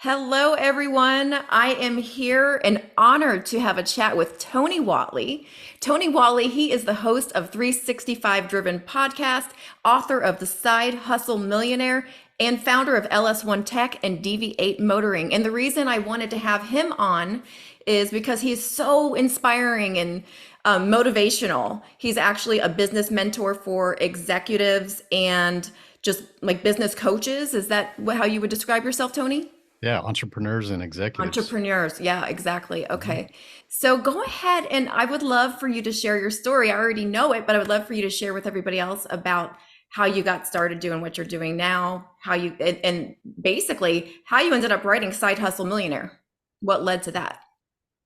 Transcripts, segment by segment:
Hello, everyone. I am here and honored to have a chat with Tony Whatley. Tony Whatley, he is the host of 365 Driven Podcast, author of the Side Hustle Millionaire, and founder of LS1 Tech and DV8 Motoring. And the reason I wanted to have him on is because he's so inspiring and motivational. He's actually a business mentor for executives and just like business coaches. Is that how you would describe yourself, Tony? Yeah, entrepreneurs and executives. Entrepreneurs. Yeah, exactly. Mhm. Okay. So go ahead and I would love for you to share your story. I already know it, but I would love for you to share with everybody else about how you got started doing what you're doing now, how you, and basically how you ended up writing Side Hustle Millionaire. What led to that?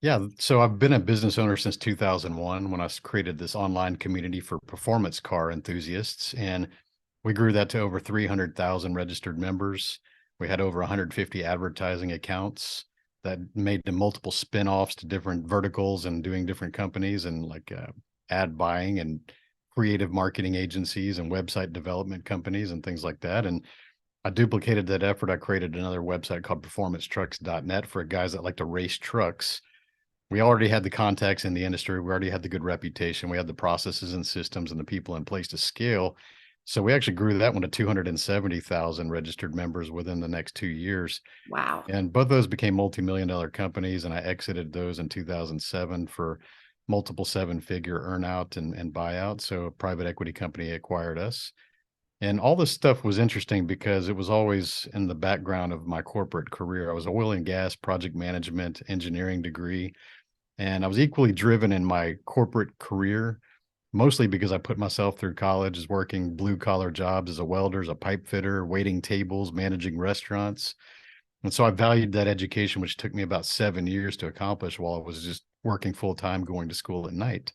Yeah, so I've been a business owner since 2001 when created this online community for performance car enthusiasts. And we grew that to over 300,000 registered members. We had over 150 advertising accounts that made the multiple spin-offs to different verticals and doing different companies and ad buying and creative marketing agencies and website development companies and things like that. And I duplicated that effort. I created another website called performancetrucks.net for guys that like to race trucks. We already had the contacts in the industry. We already had the good reputation. We had the processes and systems and the people in place to scale. So we actually grew that one to 270,000 registered members within the next 2 years. Wow. And both those became multi-million-dollar companies. And I exited those in 2007 for multiple seven-figure earnout and buyout. So a private equity company acquired us. And all this stuff was interesting because it was always in the background of my corporate career. I was oil and gas, project management, engineering degree, and I was equally driven in my corporate career, mostly because I put myself through college as working blue collar jobs as a welder, as a pipe fitter, waiting tables, managing restaurants. And so I valued that education, which took me about 7 years to accomplish while I was just working full time, going to school at night.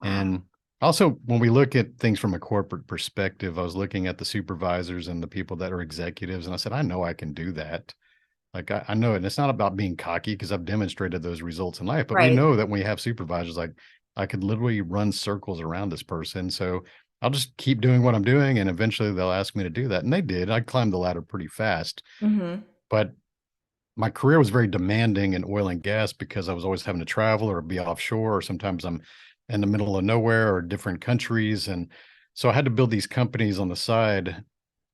Wow. And also, when we look at things from a corporate perspective, I was looking at the supervisors and the people that are executives, and I said, I know I can do that. Like I know it. And it's not about being cocky because I've demonstrated those results in life, but we Right. know that when we have supervisors, like I could literally run circles around this person. So I'll just keep doing what I'm doing. And eventually they'll ask me to do that. And they did. I climbed the ladder pretty fast, Mm-hmm. but my career was very demanding in oil and gas because I was always having to travel or be offshore, or sometimes I'm in the middle of nowhere or different countries. And so I had to build these companies on the side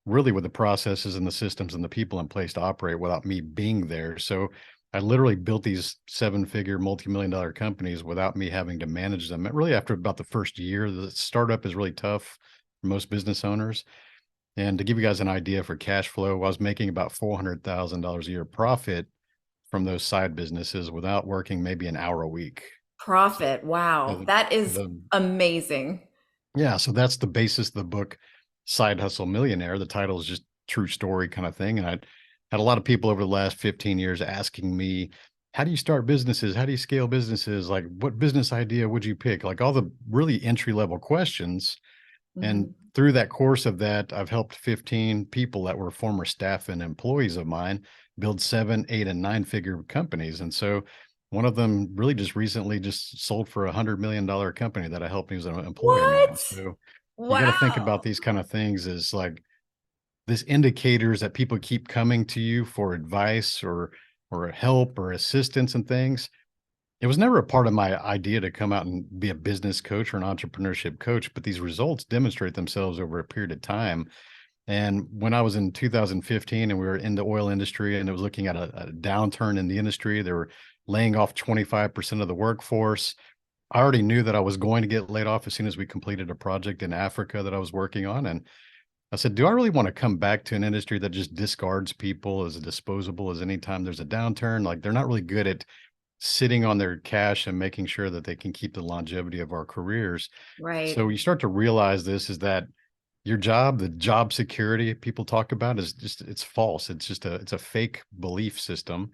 really with the processes and the systems and the people in place to operate without me being there. So I literally built these seven-figure multi-million-dollar companies without me having to manage them. Really, after about the first year, the startup is really tough for most business owners. And to give you guys an idea for cash flow, I was making about $400,000 a year profit from those side businesses without working maybe an hour a week. So Profit. Wow. the, That is the amazing. yeah, so that's the basis of the book, Side Hustle Millionaire. The title is just true story kind of thing. And I had a lot of people over the last 15 years asking me, how do you start businesses? How do you scale businesses? Like, what business idea would you pick? Like, all the really entry level questions. And Mm-hmm. through that course of that, I've helped 15 people that were former staff and employees of mine build seven, eight, and nine-figure companies. And so one of them really just recently just sold for $100 million company that I helped. He was an employee of mine. What? So you got to think Wow. about these kind of things as like this indicators that people keep coming to you for advice or help or assistance and things. It was never a part of my idea to come out and be a business coach or an entrepreneurship coach, but these results demonstrate themselves over a period of time. And when I was in 2015 and we were in the oil industry and it was looking at a downturn in the industry, they were laying off 25% of the workforce. I already knew that I was going to get laid off as soon as we completed a project in Africa that I was working on. And I said, do I really want to come back to an industry that just discards people as disposable as anytime there's a downturn? Like they're not really good at sitting on their cash and making sure that they can keep the longevity of our careers. Right. So you start to realize this is that your job, the job security people talk about is just it's false. It's a fake belief system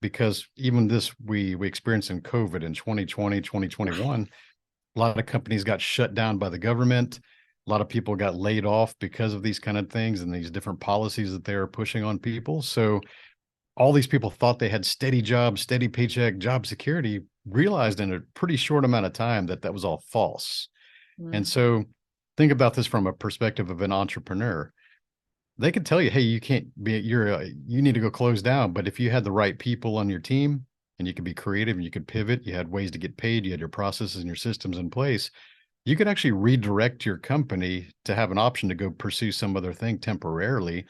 because even this we experienced in COVID in 2020, Right. 2021, a lot of companies got shut down by the government. A lot of people got laid off because of these kind of things and these different policies that they are pushing on people. So all these people thought they had steady jobs, steady paycheck, job security, realized in a pretty short amount of time that that was all false. And Mm. so think about this from a perspective of an entrepreneur. they could tell you, hey, you can't be, you need to go close down. But if you had the right people on your team and you could be creative and you could pivot, you had ways to get paid, you had your processes and your systems in place, you could actually redirect your company to have an option to go pursue some other thing temporarily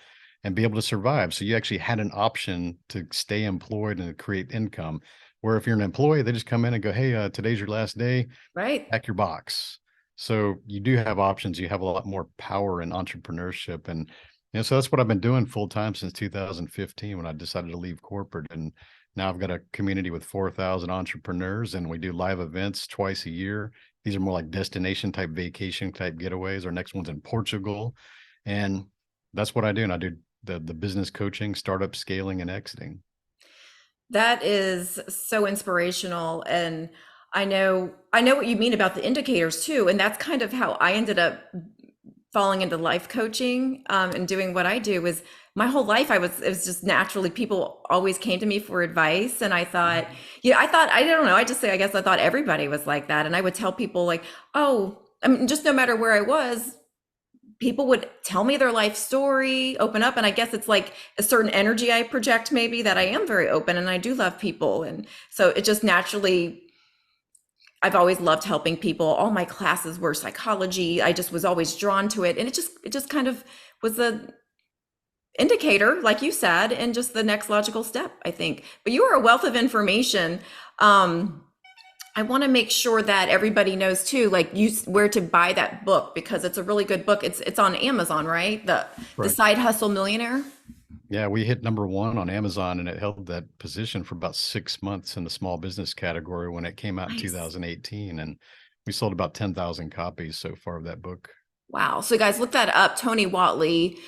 and be able to survive. So you actually had an option to stay employed and create income. Where if you're an employee, they just come in and go, hey, today's your last day, Right. pack your box. So you do have options. You have a lot more power in entrepreneurship. And so that's what I've been doing full time since 2015 when I decided to leave corporate. And now I've got a community with 4,000 entrepreneurs, and we do live events twice a year. These are more like destination type vacation type getaways. Our next one's in Portugal. And that's what I do. And I do the business coaching, startup scaling, and exiting. That is so inspirational. And I know what you mean about the indicators too. And that's kind of how I ended up falling into life coaching, and doing what I do. Is my whole life it was just naturally, people always came to me for advice. And I thought, yeah, I don't know, I just say, I guess I thought everybody was like that. And I would tell people like, oh, I mean, just no matter where I was, people would tell me their life story, open up. And I guess it's like a certain energy I project, maybe, that I am very open and I do love people. And so it just naturally, I've always loved helping people. All my classes were psychology. I just was always drawn to it. And it just kind of was the indicator, like you said, and just the next logical step, I think. But you are a wealth of information. I want to make sure that everybody knows too, like you, where to buy that book, because it's a really good book. It's on Amazon, right? The Right. Side Hustle Millionaire. Yeah, we hit #1 on Amazon, and it held that position for about 6 months in the small business category when it came out in Nice. 2018. And we sold about 10,000 copies so far of that book. Wow. So guys, look that up. Tony Whatley,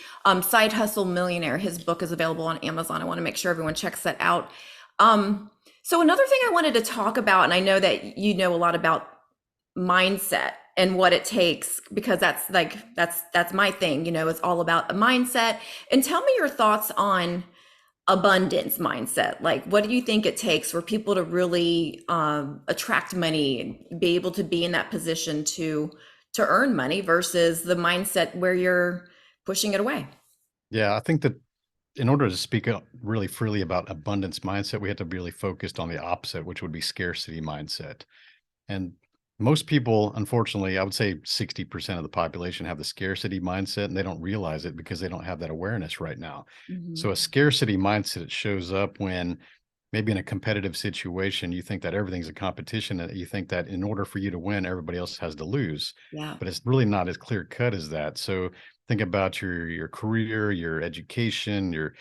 Side Hustle Millionaire. His book is available on Amazon. I want to make sure everyone checks that out. So another thing I wanted to talk about, and I know that you know a lot about mindset and what it takes, because that's my thing, it's all about a mindset. And tell me your thoughts on abundance mindset. Like, what do you think it takes for people to really attract money and be able to be in that position to earn money versus the mindset where you're pushing it away? Yeah, I think that in order to speak up really freely about abundance mindset, we have to be really focused on the opposite, which would be scarcity mindset. And most people, unfortunately, I would say 60% of the population have the scarcity mindset, and they don't realize it because they don't have that awareness right now. So a Mhm. scarcity mindset shows up when maybe in a competitive situation, you think that everything's a competition, and you think that in order for you to win, everybody else has to lose. Yeah. But it's really not as clear cut as that. So think about your career, your education, your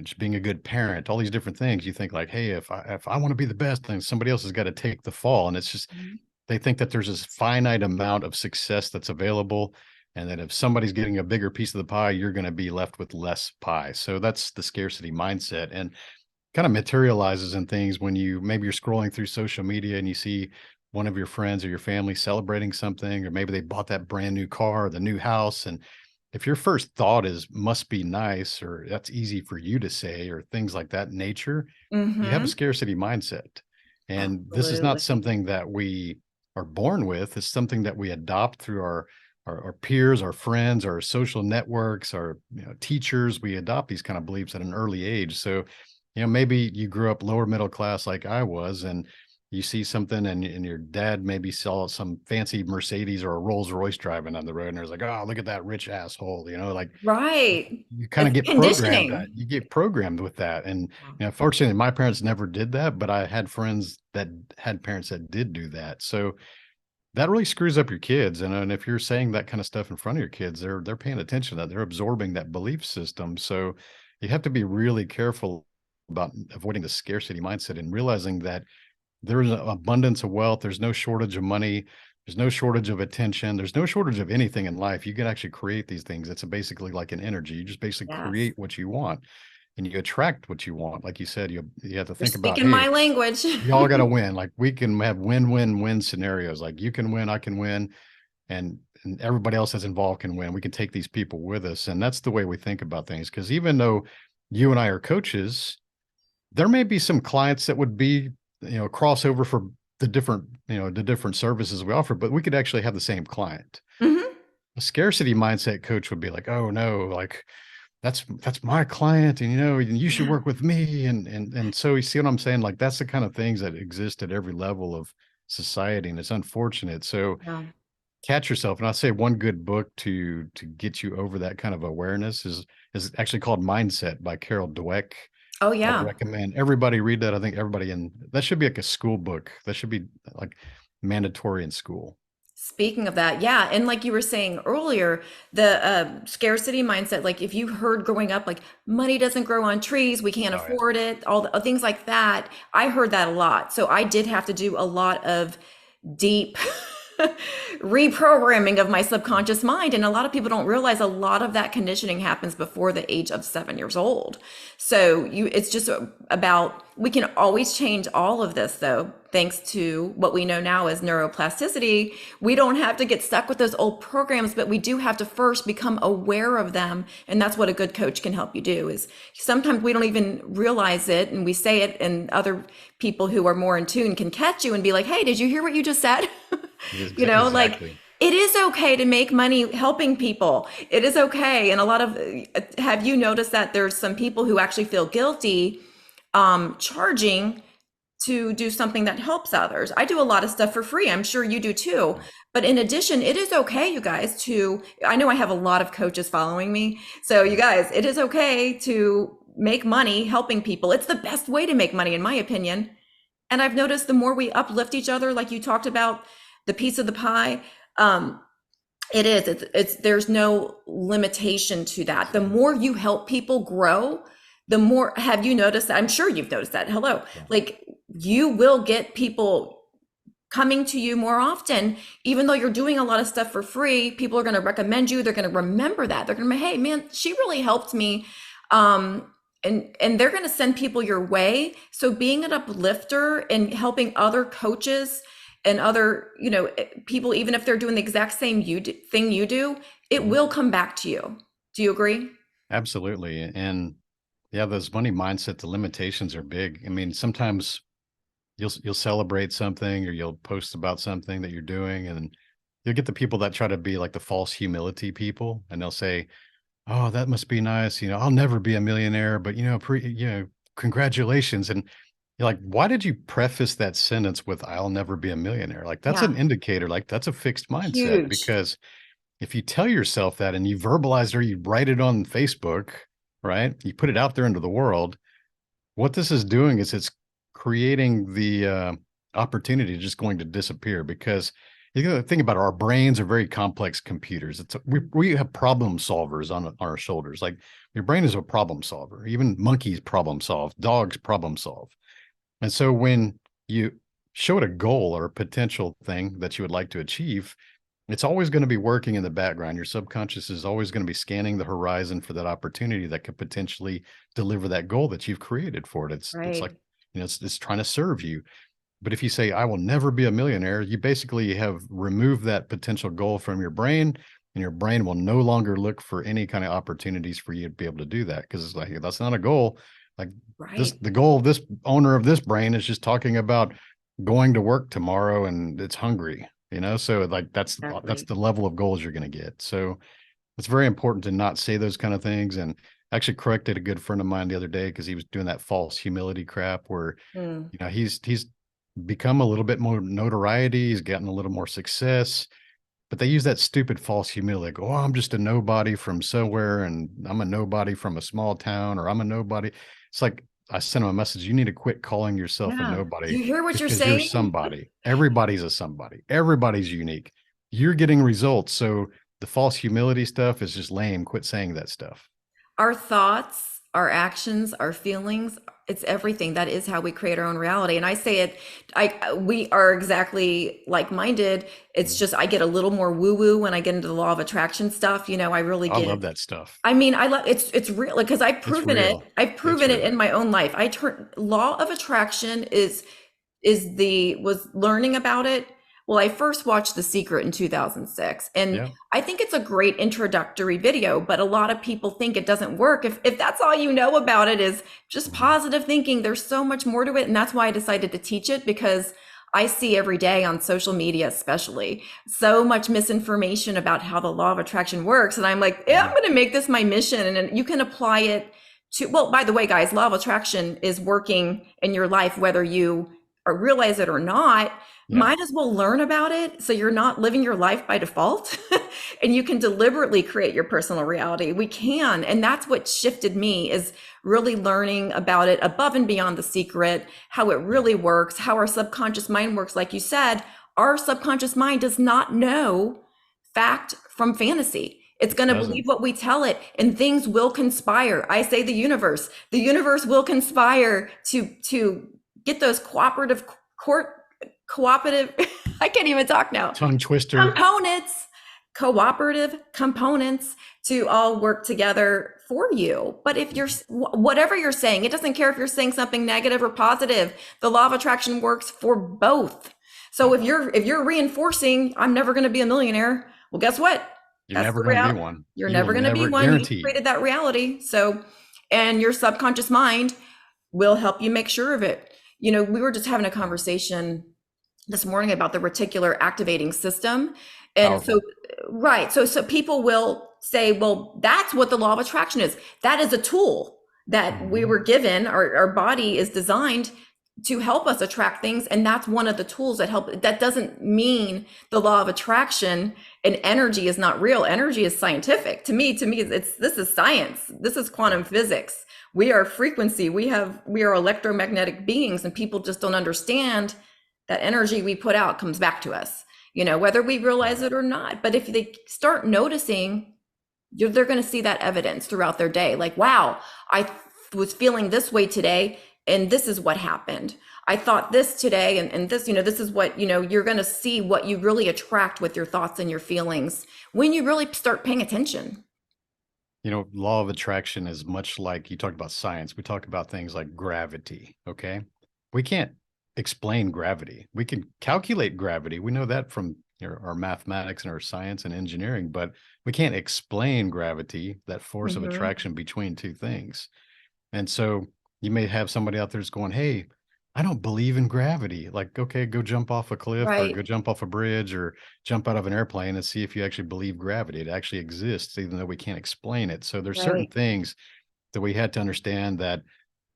just being a good parent, all these different things. You think like, hey, if I want to be the best, then somebody else has got to take the fall. And it's just Mhm. they think that there's this finite amount of success that's available, and that if somebody's getting a bigger piece of the pie, you're going to be left with less pie. So that's the scarcity mindset. And kind of materializes in things when maybe you're scrolling through social media and you see one of your friends or your family celebrating something, or maybe they bought that brand new car or the new house. And if your first thought is must be nice, or that's easy for you to say, or things like that nature, you have a Mhm. scarcity mindset. And this is not Absolutely. something that we are born with. It's something that we adopt through our peers, our friends, our social networks, our teachers. We adopt these kind of beliefs at an early age. So maybe you grew up lower middle class like I was, and you see something, and your dad maybe saw some fancy Mercedes or a Rolls Royce driving down the road, and there's like, oh, look at that rich asshole, like Right. you kind of It's get programmed that conditioning. you get programmed with that. And Wow. fortunately my parents never did that, but I had friends that had parents that did do that. So that really screws up your kids. And if you're saying that kind of stuff in front of your kids, they're paying attention to that. They're absorbing that belief system. So you have to be really careful about avoiding the scarcity mindset and realizing that there is an abundance of wealth. There's no shortage of money. There's no shortage of attention. There's no shortage of anything in life. You can actually create these things. It's basically like an energy. You just basically Yes. create what you want, and you attract what you want. Like you said, you have to You're think about, speaking hey, my language. we all got to win. Like we can have win-win-win scenarios. Like you can win, I can win, and everybody else that's involved can win. We can take these people with us, and that's the way we think about things. Because even though you and I are coaches, there may be some clients that would be crossover for the different services we offer, but we could actually have the same client. Mhm. A scarcity mindset coach would be like, oh no, like that's my client, and and you should Yeah. work with me, and so you see what I'm saying? Like that's the kind of things that exist at every level of society, and it's unfortunate. So Yeah. catch yourself. And I say one good book to get you over that kind of awareness is actually called Mindset by Carol Dweck. Oh, I would yeah. recommend everybody read that. I think everybody that should be like a school book. That should be like mandatory in school. Speaking of that, yeah, and like you were saying earlier, the scarcity mindset, like if you heard growing up, like money doesn't grow on trees, we can't Oh yeah. afford it, all the things like that. I heard that a lot. So I did have to do a lot of deep reprogramming of my subconscious mind. And a lot of people don't realize a lot of that conditioning happens before the age of 7 years old. So it's just about, we can always change all of this though, thanks to what we know now as neuroplasticity. We don't have to get stuck with those old programs, but we do have to first become aware of them. And that's what a good coach can help you do. Is sometimes we don't even realize it and we say it, and other people who are more in tune can catch you and be like, hey, did you hear what you just said? Like, Exactly. it is okay to make money helping people. It is okay. And a lot of, have you noticed that there's some people who actually feel guilty charging to do something that helps others? I do a lot of stuff for free. I'm sure you do too. But in addition, it is okay, you guys, I know I have a lot of coaches following me. So you guys, it is okay to make money helping people. It's the best way to make money, in my opinion. And I've noticed the more we uplift each other, like you talked about, the piece of the pie, um, there's no limitation to that. The more you help people grow, the more, have you noticed that? I'm sure you've noticed that. Hello. Yeah. Like, you will get people coming to you more often, even though you're doing a lot of stuff for free. People are going to recommend you. They're going to remember that. They're going to be, hey man, she really helped me. And they're going to send people your way. So being an uplifter and helping other coaches and other, people, even if they're doing the exact same thing you do, it Mhm. will come back to you. Do you agree? Absolutely. And yeah, those money mindset, the limitations are big. I mean, sometimes you'll celebrate something or you'll post about something that you're doing, and you'll get the people that try to be like the false humility people, and they'll say, "Oh, that must be nice. I'll never be a millionaire, but congratulations." And you're like, why did you preface that sentence with "I'll never be a millionaire"? Like that's an Yeah. indicator, like that's a fixed mindset. Huge. Because if you tell yourself that and you verbalize it or you write it on Facebook, right? You put it out there into the world. What this is doing is it's creating the opportunity just going to disappear, because you got to think about it, our brains are very complex computers. We have problem solvers on our shoulders. Like your brain is a problem solver. Even monkeys problem solve, dogs problem solve. And so when you show it a goal or a potential thing that you would like to achieve, it's always going to be working in the background. Your subconscious is always going to be scanning the horizon for that opportunity that could potentially deliver that goal that you've created for it. It's like, Right. it's trying to serve you. But if you say, I will never be a millionaire, you basically have removed that potential goal from your brain, and your brain will no longer look for any kind of opportunities for you to be able to do that. Because it's like, that's not a goal. Like Right. the goal of this owner of this brain is just talking about going to work tomorrow and it's hungry, so like that's Exactly. the level of goals you're going to get. So it's very important to not say those kind of things. And actually corrected a good friend of mine the other day because he was doing that false humility crap where Mm. he's become a little bit more notoriety, he's gotten a little more success, but they use that stupid false humility, like, oh, I'm just a nobody from somewhere, and I'm a nobody from a small town, or I'm a nobody. It's like, I sent him a message, you need to quit calling yourself a Yeah. Do nobody you hear what just you're because you're saying? somebody. Everybody's a somebody. Everybody's unique. You're getting results. So the false humility stuff is just lame. Quit saying that stuff. Our thoughts, our actions, our feelings, it's everything. That is how we create our own reality. And I say it, we are exactly like-minded. It's just I get a little more woo-woo when I get into the law of attraction stuff. I really I love get, that stuff. I mean, I love it's real because I've It's proven it. real. I've It's proven it real. in my own life. I turn law of attraction was learning about it. Well, I first watched The Secret in 2006, and Yeah. I think it's a great introductory video, but a lot of people think it doesn't work. If that's all you know about it is just Mhm. positive thinking, there's so much more to it. And that's why I decided to teach it, because I see every day on social media, especially so much misinformation about how the law of attraction works. And I'm like, yeah, I'm Mhm. going to make this my mission. And you can apply it to, well, by the way, guys, law of attraction is working in your life, whether you realize it or not. Yeah. Might as well learn about it so you're not living your life by default and you can deliberately create your personal reality. We can. And that's what shifted me, is really learning about it above and beyond The Secret, how it Yeah. really works, how our subconscious mind works. Like you said, our subconscious mind does not know fact from fantasy. It's It going to believe doesn't. what we tell it, and things will conspire. I say the universe will conspire to get those cooperative, I can't even talk now, Tongue twister. components, cooperative components to all work together for you. But if you're, whatever you're saying, it doesn't care if you're saying something negative or positive. The law of attraction works for both. So Yeah. if you're reinforcing, I'm never going to be a millionaire, well, guess what? You're That's never the going to be reality. one. You're You will never going to be never one. You guarantee. created that reality. So, and your subconscious mind will help you make sure of it. We were just having a conversation this morning about the reticular activating system. And so, Powerful. right. So people will say, well, that's what the law of attraction is. That is a tool that we Hmm. were given. Our body is designed to help us attract things. And that's one of the tools that help. That doesn't mean the law of attraction and energy is not real. Energy is scientific. To me, this is science. This is Yeah. quantum physics. We are frequency. We are electromagnetic beings, and people just don't understand that energy we put out comes back to us, whether we realize Right. it or not. But if they start noticing, they're going to see that evidence throughout their day. Like, wow, I was feeling this way today, and this is what happened. I thought this today, and this, this is what, you're going to see what you really attract with your thoughts and your feelings when you really start paying attention. Law of attraction is much like you talked about science. We talk about things like gravity. Okay. We can't explain gravity. We can calculate gravity. We know that from our mathematics and our science and engineering, but we can't explain gravity, that force of Hmm. attraction between two things. And so you may have somebody out there that's going, hey, I don't believe in gravity. Like, okay, go jump off a cliff or Right, go jump off a bridge or jump out of an airplane and see if you actually believe gravity. It actually exists, even though we can't explain it. So there's certain right. things that we had to understand that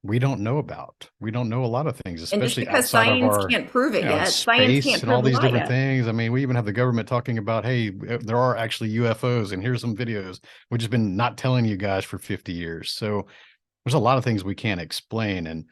we don't know about. We don't know a lot of things, And just especially because outside of science our, can't prove it yet, science space can't and all prove a these lie different yet. things. I mean, we even have the government talking about, hey, there are actually UFOs and here's some videos, which has been not telling you guys for 50 years. So there's a lot of things we can't explain. And,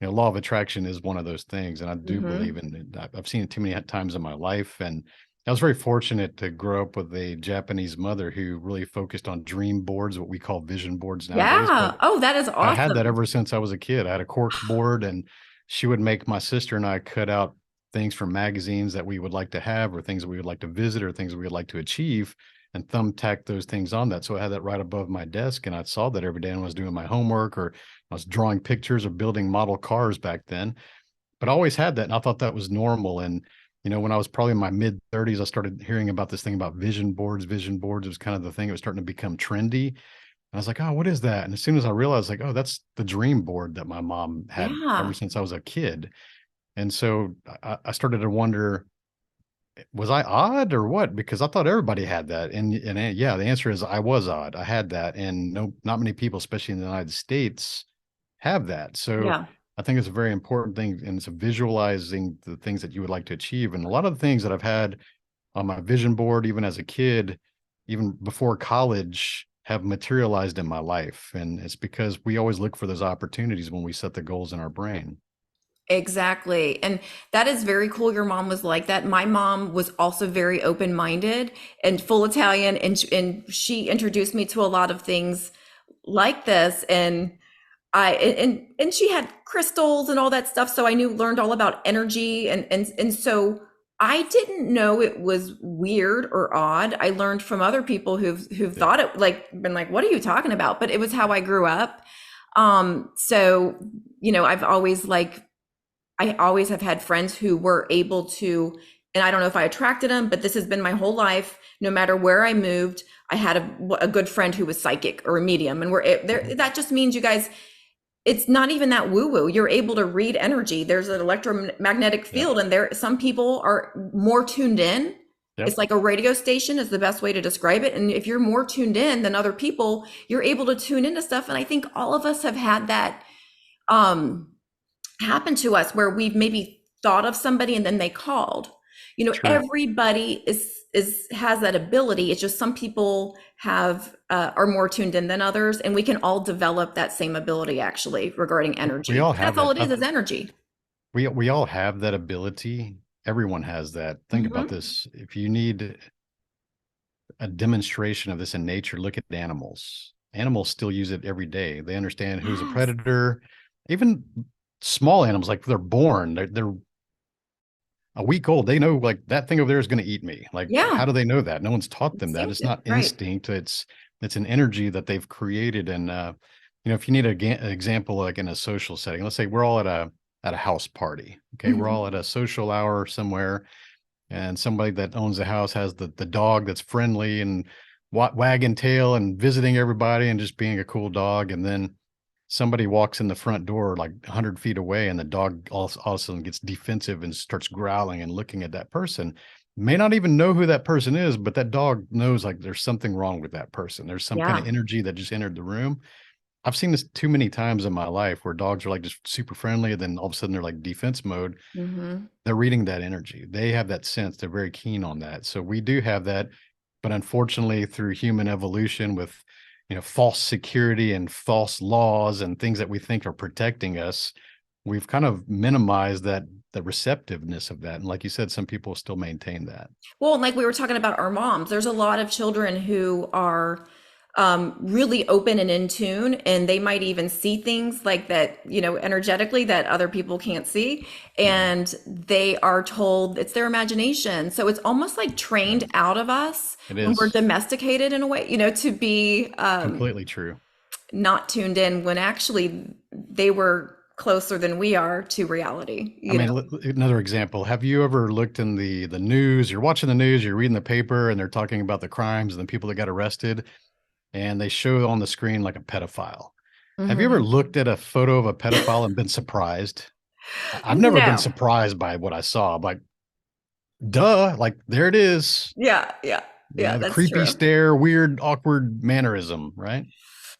law of attraction is one of those things. And I do Hmm. believe in it. I've seen it too many times in my life. And I was very fortunate to grow up with a Japanese mother who really focused on dream boards, what we call vision boards nowadays. But Yeah. Oh, that is I had that awesome. ever since I was a kid. I had a cork board, and she would make my sister and I cut out things from magazines that we would like to have, or things that we would like to visit, or things that we would like to achieve, and thumbtack those things on that. So I had that right above my desk, and I saw that every day when I was doing my homework, or I was drawing pictures or building model cars back then. But I always had that, and I thought that was normal. And when I was probably in my mid 30s, I started hearing about this thing about vision boards. Vision boards was kind of the thing that was starting to become trendy. I was like, oh, what is that? And as soon as I realized, like, oh, that's the dream board that my mom had ever Yeah. since I was a kid. And so I started to wonder, was I odd or what? Because I thought everybody had that. And yeah, the answer is I was odd. I had that. And no, not many people, especially in the United States, have that. So Yeah. I think it's a very important thing. And it's visualizing the things that you would like to achieve. And a lot of the things that I've had on my vision board, even as a kid, even before college, have materialized in my life. And it's because we always look for those opportunities when we set the goals in our brain. Exactly. And that is very cool. Your mom was like that. My mom was also very open-minded and full Italian, and she introduced me to a lot of things like this. And and she had crystals and all that stuff, so I learned all about energy, and so I didn't know it was weird or odd. I learned from other people who've Yeah. thought it, like, been like, what are you talking about? But it was how I grew up. So I've always, like, I always have had friends who were able to, and I don't know if I attracted them, but this has been my whole life. No matter where I moved, I had a good friend who was psychic or a medium, and we're there. Mhm. That just means, you guys, it's not even that woo woo. You're able to read energy. There's an electromagnetic Yep. field, and there some people are more tuned in. It's Yep. like a radio station is the best way to describe it. And if you're more tuned in than other people, you're able to tune into stuff. And I think all of us have had that um happen to us where we've maybe thought of somebody and then they called. True. Everybody is has that ability. It's just some people have are more tuned in than others, and we can all develop that same ability actually regarding We energy. all have That's all that. it is energy. We all have that ability. Everyone has that. Think about Hmm. this. If you need a demonstration of this in nature, look at animals. Animals still use it every day. They understand who's a Yes. predator. Even small animals, like they're born, they're a week old. They know like that thing over there is going to eat me. Like, how Yeah. do they know that? No one's taught them that. It's Instinctive. not Right. instinct. It's an energy that they've created. And if you need an example, like in a social setting, let's say we're all at a house party. Okay, we're all Hmm. at a social hour somewhere, and somebody that owns the house has the dog that's friendly and wagging tail and visiting everybody and just being a cool dog. And then somebody walks in the front door like 100 feet away, and the dog all of a sudden gets defensive and starts growling and looking at that person. May not even know who that person is, but that dog knows like there's something wrong with that person. There's some kind of Yeah. energy that just entered the room. I've seen this too many times in my life where dogs are like just super friendly, and then all of a sudden they're like defense mode. Hmm. They're reading that energy. They have that sense. They're very keen on that. So we do have that, but unfortunately, through human evolution, with false security and false laws and things that we think are protecting us, we've kind of minimized that the receptiveness of that. And like you said, some people still maintain that. Well, and like we were talking about our moms, there's a lot of children who are really open and in tune, and they might even see things like that, energetically that other people can't see. Mhm. And they are told it's their imagination. So it's almost like Yeah, trained out of us it when we're is domesticated in a way, to be completely true. not tuned in when actually they were closer than we are to reality, I mean, another example. Have you ever looked in the news? You're watching the news, you're reading the paper, and they're talking about the crimes and the people that got arrested, and they show on the screen like a pedophile. Have you ever Mhm. looked at a photo of a pedophile and been surprised? I've never been No. surprised by what I saw. I'm like, duh, like there it is. Yeah, yeah, yeah, The that's creepy true. stare, weird, awkward mannerism, right?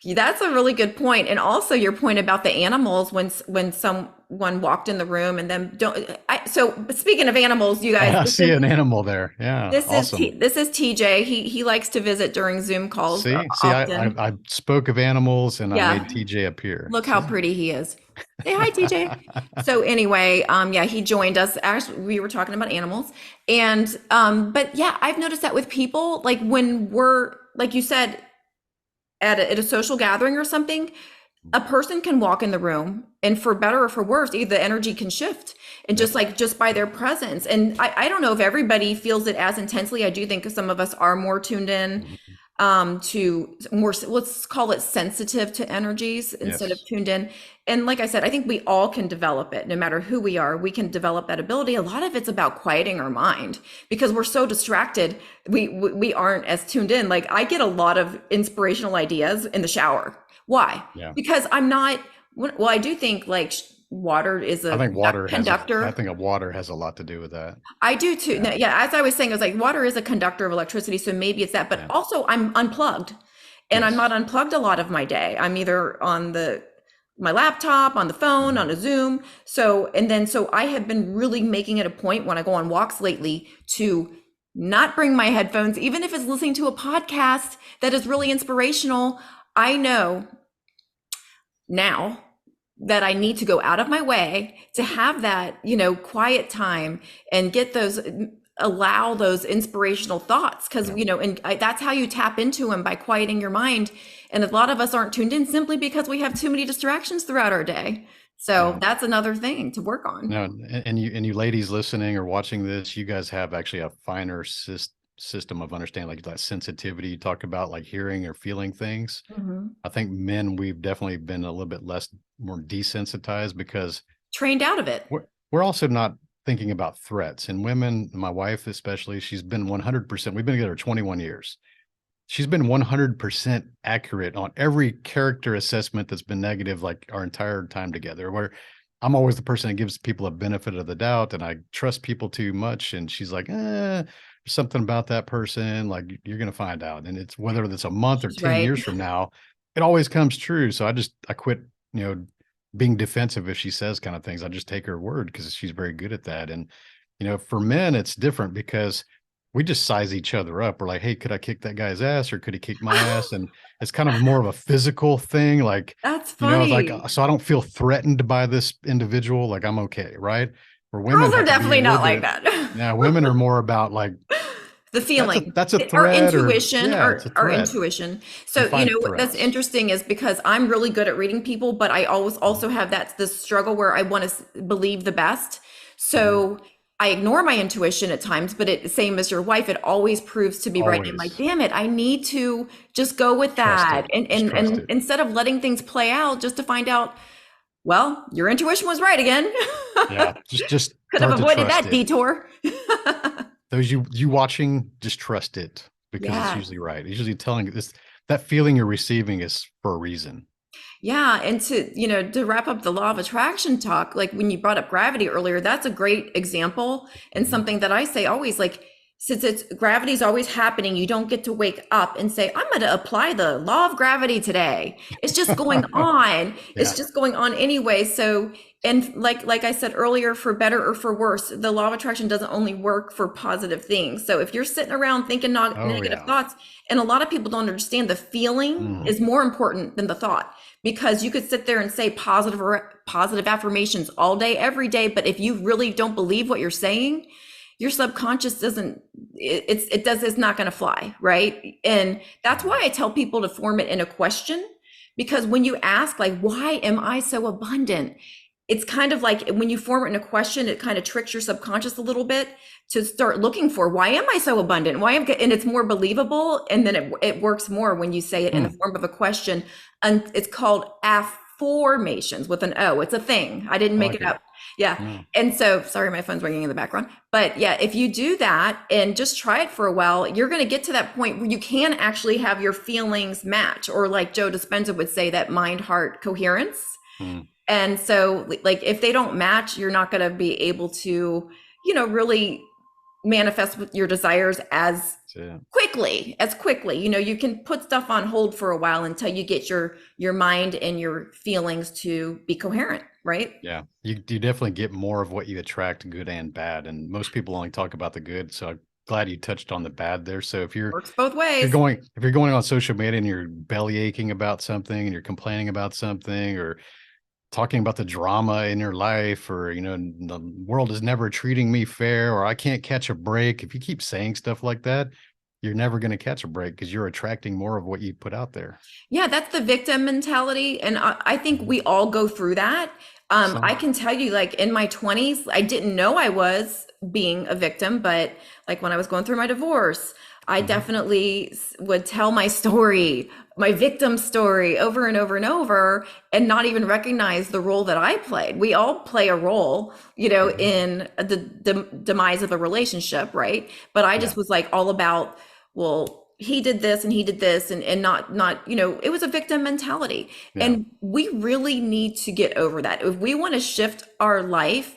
That's a really good point. And also your point about the animals when someone walked in the room and then so speaking of animals, you guys, I see an animal there. Yeah, awesome. This is TJ. He likes to visit during Zoom calls See, often. I spoke of animals and I Yeah. made TJ appear. Look how See? pretty he is. Say hi, TJ. So anyway, yeah, he joined us. Actually, we were talking about animals. And but yeah, I've noticed that with people, like when we're like you said, at a social gathering or something, a person can walk in the room and for better or for worse, either the energy can shift and Yep. just by their presence. And I don't know if everybody feels it as intensely. I do think some of us are more tuned in Mhm. to more, let's call it sensitive to energies instead of Yes. tuned in. And like I said, I think we all can develop it no matter who we are. We can develop that ability. A lot of it's about quieting our mind because we're so distracted. We aren't as tuned in. Like I get a lot of inspirational ideas in the shower. Why? Yeah. Because I'm not, well, I do think like water is I a think I conductor. think water has a lot to do with that. I do too. No, Yeah. yeah, as I was saying, I was like, water is a conductor of electricity, so maybe it's that. But Yeah. also, I'm unplugged, and I'm Yes. not unplugged a lot of my day. I'm either on the my laptop, on the phone, Mhm. on a Zoom. So I have been really making it a point when I go on walks lately to not bring my headphones, even if it's listening to a podcast that is really inspirational. I know now that I need to go out of my way to have that, quiet time and get those, allow those inspirational thoughts. Cause, Yeah. that's how you tap into them by quieting your mind. And a lot of us aren't tuned in simply because we have too many distractions throughout our day. So Yeah. that's another thing to work on. No, and you ladies listening or watching this, you guys have actually a finer system of understanding, like that sensitivity you talk about, like hearing or feeling things. Mhm. I think men, we've definitely been a little bit more desensitized because Trained out of it. we're also not thinking about threats. And women, my wife especially, she's been 100%. We've been together 21 years. she's been 100% accurate on every character assessment that's been negative, like our entire time together, where I'm always the person that gives people a benefit of the doubt and I trust people too much. And she's like, there's something about that person. Like you're going to find out. And it's whether it's a month or She's 10 right. years from now, it always comes true. So I quit, being defensive if she says kind of things. I just take her word because she's very good at that. And, for men, it's different because we just size each other up. We're like, hey, could I kick that guy's ass or could he kick my ass? And it's kind of more of a physical thing. Like, That's like, funny. so I don't feel threatened by this individual. Like I'm okay. Right. Where women Girls are have to be a definitely little not like bit, that. yeah, women are more about like, The feeling, that's a our threat or intuition, yeah, it's a our threat. intuition. You So, find that's threats. interesting is because I'm really good at reading people, but I always Mhm. also have this struggle where I want to believe the best. Mhm. So I ignore my intuition at times, but same as your wife, it always proves to be right. And I'm like, Always damn it, I need to just go with trust that. it. And, Just and, trust and it. instead of letting things play out just to find out, well, your intuition was right again. Yeah. Just Could have start to avoided trust that it. detour. Those you watching, just trust it because it's Yeah. usually right. It's usually telling this that feeling you're receiving is for a reason. Yeah, and to wrap up the law of attraction talk, like when you brought up gravity earlier, that's a great example and Mhm. something that I say always, like, since it's gravity's always happening, you don't get to wake up and say, I'm going to apply the law of gravity today. It's just going on. It's Yeah. just going on anyway. So, and like I said earlier, for better or for worse, the law of attraction doesn't only work for positive things. So if you're sitting around thinking Oh negative yeah. thoughts, and a lot of people don't understand, the feeling Mm. is more important than the thought, because you could sit there and say positive affirmations all day every day, but if you really don't believe what you're saying, your subconscious doesn't, it's not going to fly, right? And that's why Mm. I tell people to form it in a question, because when you ask, like, why am I so abundant, it's kind of like when you form it in a question, it kind of tricks your subconscious a little bit to start looking for, why am I so abundant? And it's more believable. And then it works more when you say it in the Mm. form of a question. And it's called affirmations with an O. It's a thing. I didn't I make like it it. up. Yeah. No. And so, sorry, my phone's ringing in the background. But yeah, if you do that and just try it for a while, you're going to get to that point where you can actually have your feelings match, or like Joe Dispenza would say, that mind heart coherence. Mm. And so, like, if they don't match, you're not going to be able to, really manifest your desires So, as quickly. You can put stuff on hold for a while until you get your mind and your feelings to be coherent, right? yeah. You definitely get more of what you attract, good and bad. And most people only talk about the good. So I'm glad you touched on the bad there. So if you're Works both if you're ways. going if you're going on social media and you're belly aching about something and you're complaining about something or talking about the drama in your life or the world is never treating me fair or I can't catch a break, if you keep saying stuff like that, you're never going to catch a break because you're attracting more of what you put out there. Yeah, that's the victim mentality. And I think Mhm. we all go through that. I Some. can tell you, like, in my 20s, I didn't know I was being a victim, but like when I was going through my divorce, I Mhm. definitely would tell my story, my victim story, over and over and over, and not even recognize the role that I played. We all play a role, Mhm. in the demise of a relationship, right? But I Yeah. just was like all about, well, he did this and he did this, and not, it was a victim mentality. Yeah. And we really need to get over that. If we want to shift our life,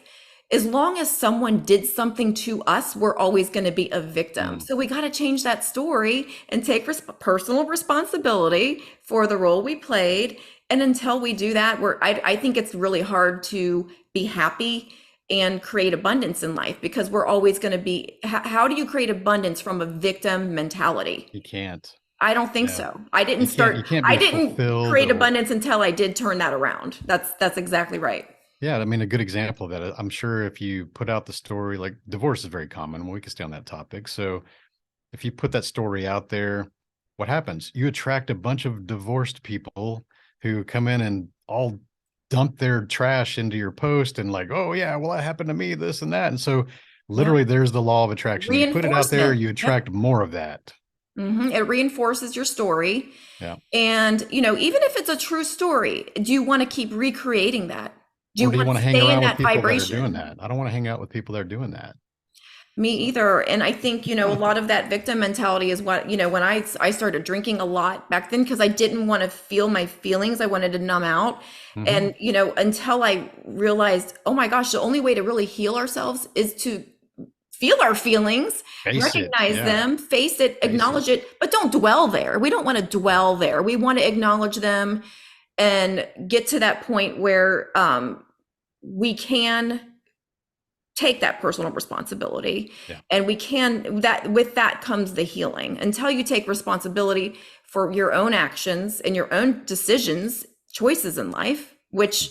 as long as someone did something to us, we're always going to be a victim. Mm. So we got to change that story and take personal responsibility for the role we played. And until we do that, I think it's really hard to be happy and create abundance in life, because we're always going to be, how do you create abundance from a victim mentality? You can't. I don't think Yeah. so. You can't I be didn't fulfilled create or abundance until I did turn that around. That's exactly right. yeah, I mean a good example of that. I'm sure if you put out the story, like divorce is very common. We can stay on that topic. So if you put that story out there, what happens? You attract a bunch of divorced people who come in and all dump their trash into your post and like, oh yeah, well that happened to me, this and that. And so Yeah. literally there's the law of attraction. You put it out there, Reinforcement. you Yep. attract more of that. It reinforces your story. Yeah. And, even if it's a true story, do you want to keep recreating that? Do you Or do you want want to to hang stay in around with that people that are doing vibration? that? I don't want to hang out with people that are doing that. Me either. And I think, a lot of that victim mentality is what, when I started drinking a lot back then because I didn't want to feel my feelings. I wanted to numb out. Hmm. And, until I realized, oh my gosh, the only way to really heal ourselves is to feel our feelings, Face it. recognize Yeah. them, face it, Face it. acknowledge it, but don't dwell there. We don't want to dwell there. We want to acknowledge them and get to that point where we can take that personal responsibility, Yeah. and we can, that with that comes the healing. Until you take responsibility for your own actions and your own decisions, choices in life, which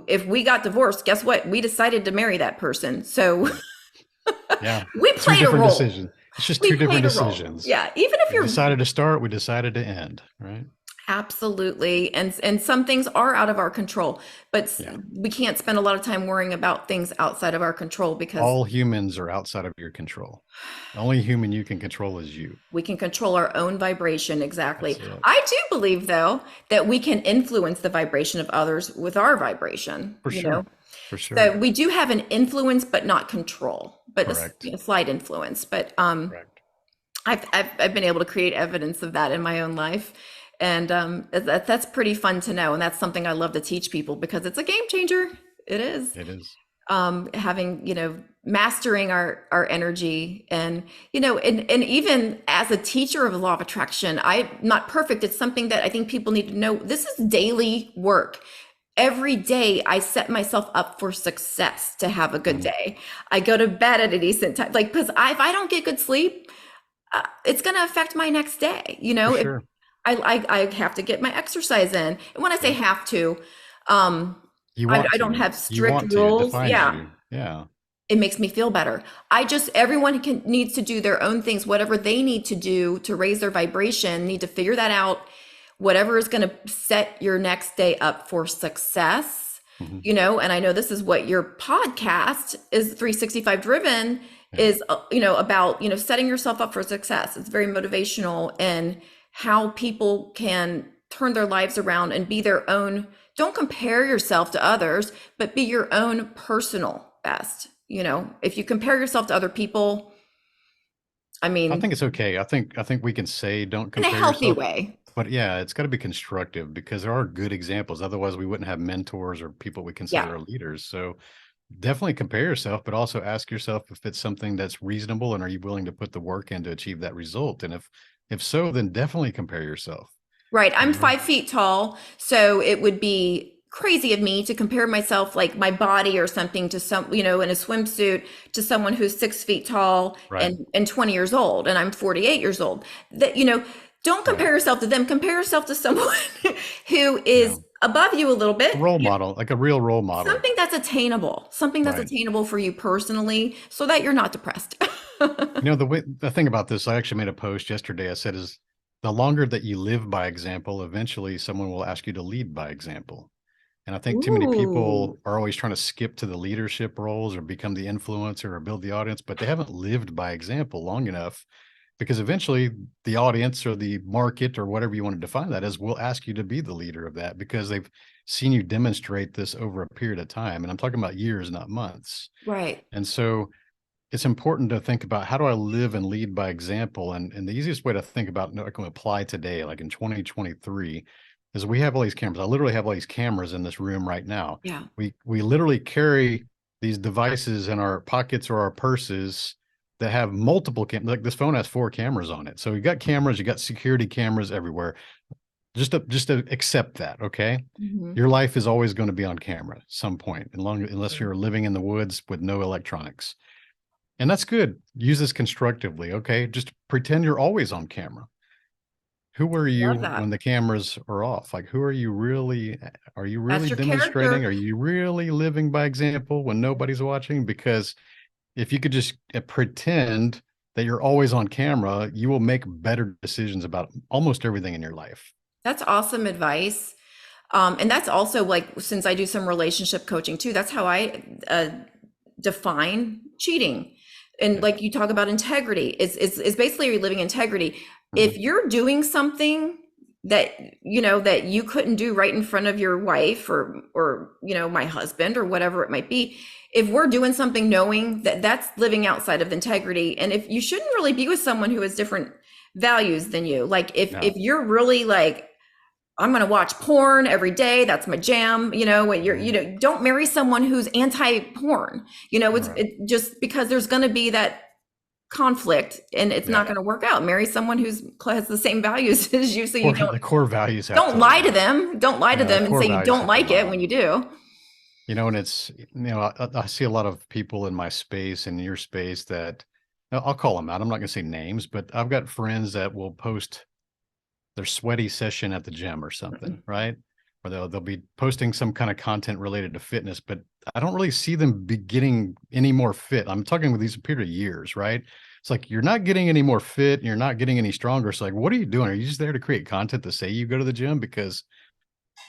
if we got divorced, guess what, we decided to marry that person, so Right. Yeah. we Two played a different role. decisions. It's just We two different played a role. decisions. Yeah, even if We you're decided to start, we decided to end, right? absolutely, and some things are out of our control, but Yeah. we can't spend a lot of time worrying about things outside of our control because All humans are outside of your control. The only human you can control is you. we can control our own vibration. Exactly. That's it. I do believe, though, that we can influence the vibration of others with our vibration, For sure. For So sure. we do have an influence, but not control, but Correct. a slight influence. But Correct. I've been able to create evidence of that in my own life. And that's pretty fun to know. And that's something I love to teach people because it's a game changer. It is. It is. Having, mastering our energy, and, and even as a teacher of the law of attraction, I'm not perfect. It's something that I think people need to know. This is daily work. Every day I set myself up for success to have a good Mhm. day. I go to bed at a decent time, like, because if I don't get good sleep, it's going to affect my next day. For If sure. I have to get my exercise in. And when I say Yep. have to, um, You I, want I don't to. have You strict want to. It rules. defines Yeah, you. Yeah. it makes me feel better. Everyone needs to do their own things, whatever they need to do to raise their vibration, need to figure that out. Whatever is going to set your next day up for success, Hmm. and I know this is what your podcast is, 365 Driven, Yeah. is, about, setting yourself up for success. It's very motivational, and how people can turn their lives around and be their own. Don't compare yourself to others, but be your own personal best. If you compare yourself to other people, I I mean, think it's okay. I think we can say don't in a compare healthy yourself, way. but yeah, it's got to be constructive because there are good examples. Otherwise, we wouldn't have mentors or people we consider Yeah. our leaders. So definitely compare yourself, but also ask yourself if it's something that's reasonable and are you willing to put the work in to achieve that result? And if so, then definitely compare yourself. Right. You I'm know? 5 feet tall, so it would be crazy of me to compare myself, like my body or something, to some, in a swimsuit, to someone who's 6 feet tall Right. and 20 years old, and I'm 48 years old. That, don't Right. compare yourself to them. Compare yourself to someone who Yeah. is above you a little A bit. role model, like a real role model. Something that's Right. attainable for you personally, so that you're not depressed. The thing about this, I actually made a post yesterday. I said is the longer that you live by example, eventually someone will ask you to lead by example. And I think too many Ooh, people are always trying to skip to the leadership roles or become the influencer or build the audience, but they haven't lived by example long enough because eventually the audience or the market or whatever you want to define that as will ask you to be the leader of that because they've seen you demonstrate this over a period of time. And I'm talking about years, not months. right. And so it's important to think about how do I live and lead by example? And the easiest way to think about I can apply today, like in 2023, is we have all these cameras. I literally have all these cameras in this room right now. Yeah. We literally carry these devices in our pockets or our purses that have multiple like this phone has 4 cameras on it. So you got cameras, you got security cameras everywhere. Just to accept that, okay? Mhm. Your life is always going to be on camera at some point, unless you're living in the woods with no electronics. And that's good. Use this constructively. Okay. Just pretend you're always on camera. Who are you Love when that. the cameras are off? Like, who are you really? Are you That's really your demonstrating? character. Are you really living by example when nobody's watching? Because if you could just pretend that you're always on camera, you will make better decisions about almost everything in your life. That's awesome advice. And that's also, like, since I do some relationship coaching too, that's how I define cheating. And Yeah. like you talk about integrity, is basically you're living integrity. Mhm. If you're doing something that that you couldn't do right in front of your wife or my husband or whatever it might be. If we're doing something knowing that that's living outside of integrity, and if you shouldn't really be with someone who has different values than you, like if No. you're really like, I'm going to watch porn every day, that's my jam, when you're don't marry someone who's anti-porn. It's Right. just because there's going to be that conflict and it's not Yeah. going to work out. Marry someone who's has the same values as you, so you Or don't the core values have don't to lie to align. them. Don't lie to Yeah, the them and core say you values don't have to like it when align. you do. And it's, I see a lot of people in my space and your space that I'll call them out. I'm not going to say names, but I've got friends that will post their sweaty session at the gym or something, right? Or they'll be posting some kind of content related to fitness, but I don't really see them be getting any more fit. I'm talking with these period of years, right? It's like you're not getting any more fit, and you're not getting any stronger. So like, what are you doing? Are you just there to create content to say you go to the gym? Because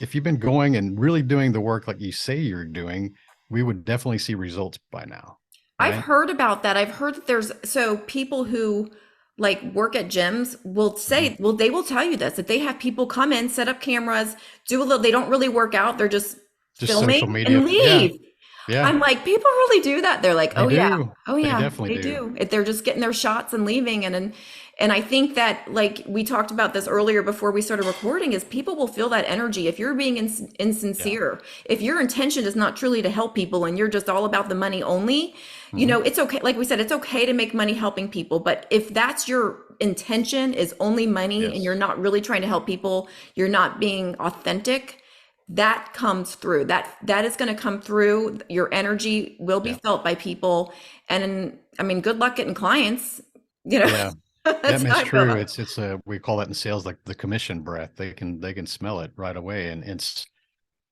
if you've been going and really doing the work like you say you're doing, we would definitely see results by now, I've right? heard about that. I've heard that there's so people who like work at gyms will Mhm. say, well, they will tell you this, that they have people come in, set up cameras, do a little, they don't really work out, they're just Just social filming and media. Yeah. leave. Yeah. I'm like, people really do that. They're like, They oh yeah, do. oh They yeah, definitely they do. do. They're just getting their shots and leaving. And I think that, like we talked about this earlier before we started recording, is people will feel that energy if you're being Yeah. insincere. If your intention is not truly to help people and you're just all about the money only, Mhm. it's okay. Like we said, it's okay to make money helping people, but if that's your intention is only money and you're Yes. not really trying to help people, you're not being authentic, that comes through. That is going to come through. Your energy will be Yeah. felt by people. And I mean, good luck getting clients, you know. Yeah. Yeah, That's how it's I feel true. about it. It's a, we call that in sales like the commission breath. They can smell it right away. And it's,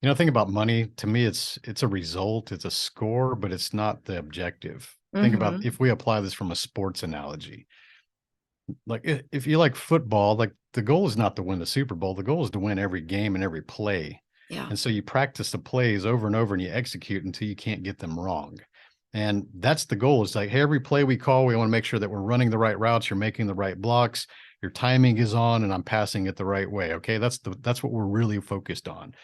think about money. To me, it's a result, it's a score, but it's not the objective. Think about Hmm. if we apply this from a sports analogy. Like if you like football, like the goal is not to win the Super Bowl. The goal is to win every game and every play. Yeah, And so you practice the plays over and over and you execute until you can't get them wrong. And that's the goal. It's like, hey, every play we call, we want to make sure that we're running the right routes, you're making the right blocks, your timing is on, and I'm passing it the right way. Okay. That's what we're really focused on.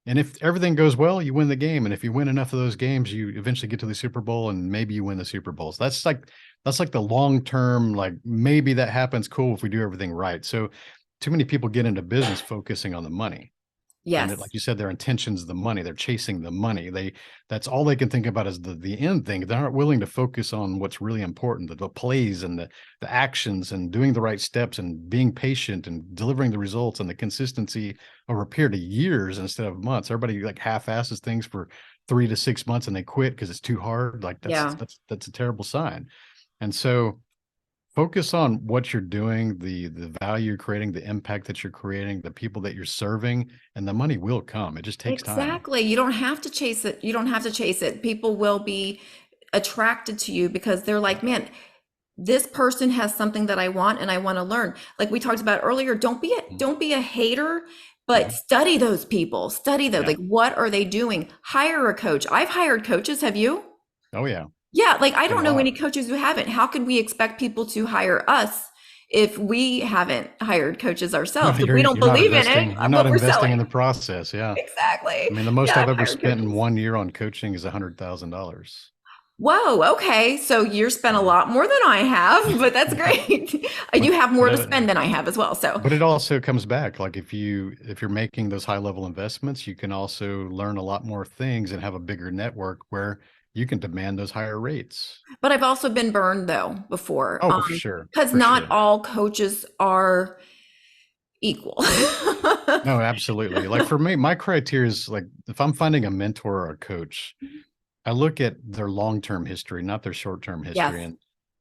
And if everything goes well, you win the game. And if you win enough of those games, you eventually get to the Super Bowl and maybe you win the Super Bowls. That's like the long term, like maybe that happens. Cool if we do everything right. So too many people get into business focusing on the money. And yes, like you said, their intentions, the money, they're chasing the money. That's all they can think about is the end thing. They're not willing to focus on what's really important, the plays and the actions and doing the right steps and being patient and delivering the results and the consistency over a period of years instead of months. Everybody like half-asses things for 3 to 6 months and they quit because it's too hard. Like yeah, that's a terrible sign. And so focus on what you're doing, the value you're creating, the impact that you're creating, the people that you're serving, and the money will come. It just takes time. exactly. You don't have to chase it. You don't have to chase it. People will be attracted to you because they're Yeah. like, man, this person has something that I want and I want to learn. Like we talked about earlier, Mhm. don't be a hater, but Mhm. study those people. Study them. Yeah. Like what are they doing? Hire a coach. I've hired coaches. Have you? Oh yeah. Yeah, like I A don't know lot. any coaches who haven't. How can we expect people to hire us if we haven't hired coaches Well, ourselves? If we don't believe in it, you're not what we're investing in selling. the process. Yeah. Exactly. I mean, the most Yeah, I've I've ever hired spent in coaches. 1 year on coaching is $100,000. Whoa, okay. So you're spent a Yeah. lot more than I have, but that's Yeah. great. But You have but more to uh, spend than I have as well. So, but it also comes back. Like if you're making those high level investments, you can also learn a lot more things and have a bigger network where you can demand those higher rates. but I've also been burned though before, Oh, for sure. because For not sure. all coaches are equal. No, absolutely. Like for me, my criteria is like if I'm finding a mentor or a coach, I look at their long-term history, not their short-term history. Yes.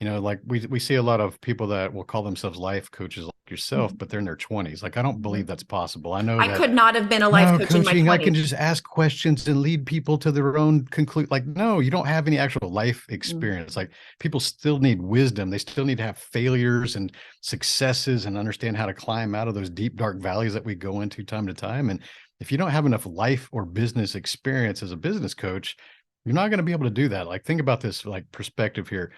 And like we see a lot of people that will call themselves life coaches like yourself, but they're in their 20s. Like I don't believe that's possible. I know I that could not have been a life no coach in my coaching, I can 20s. just ask questions and lead people to their own conclude. Like, no, you don't have any actual life experience. Like people still need wisdom. They still need to have failures and successes and understand how to climb out of those deep, dark valleys that we go into time to time. And if you don't have enough life or business experience as a business coach, you're not going to be able to do that. Like, think about this like perspective here.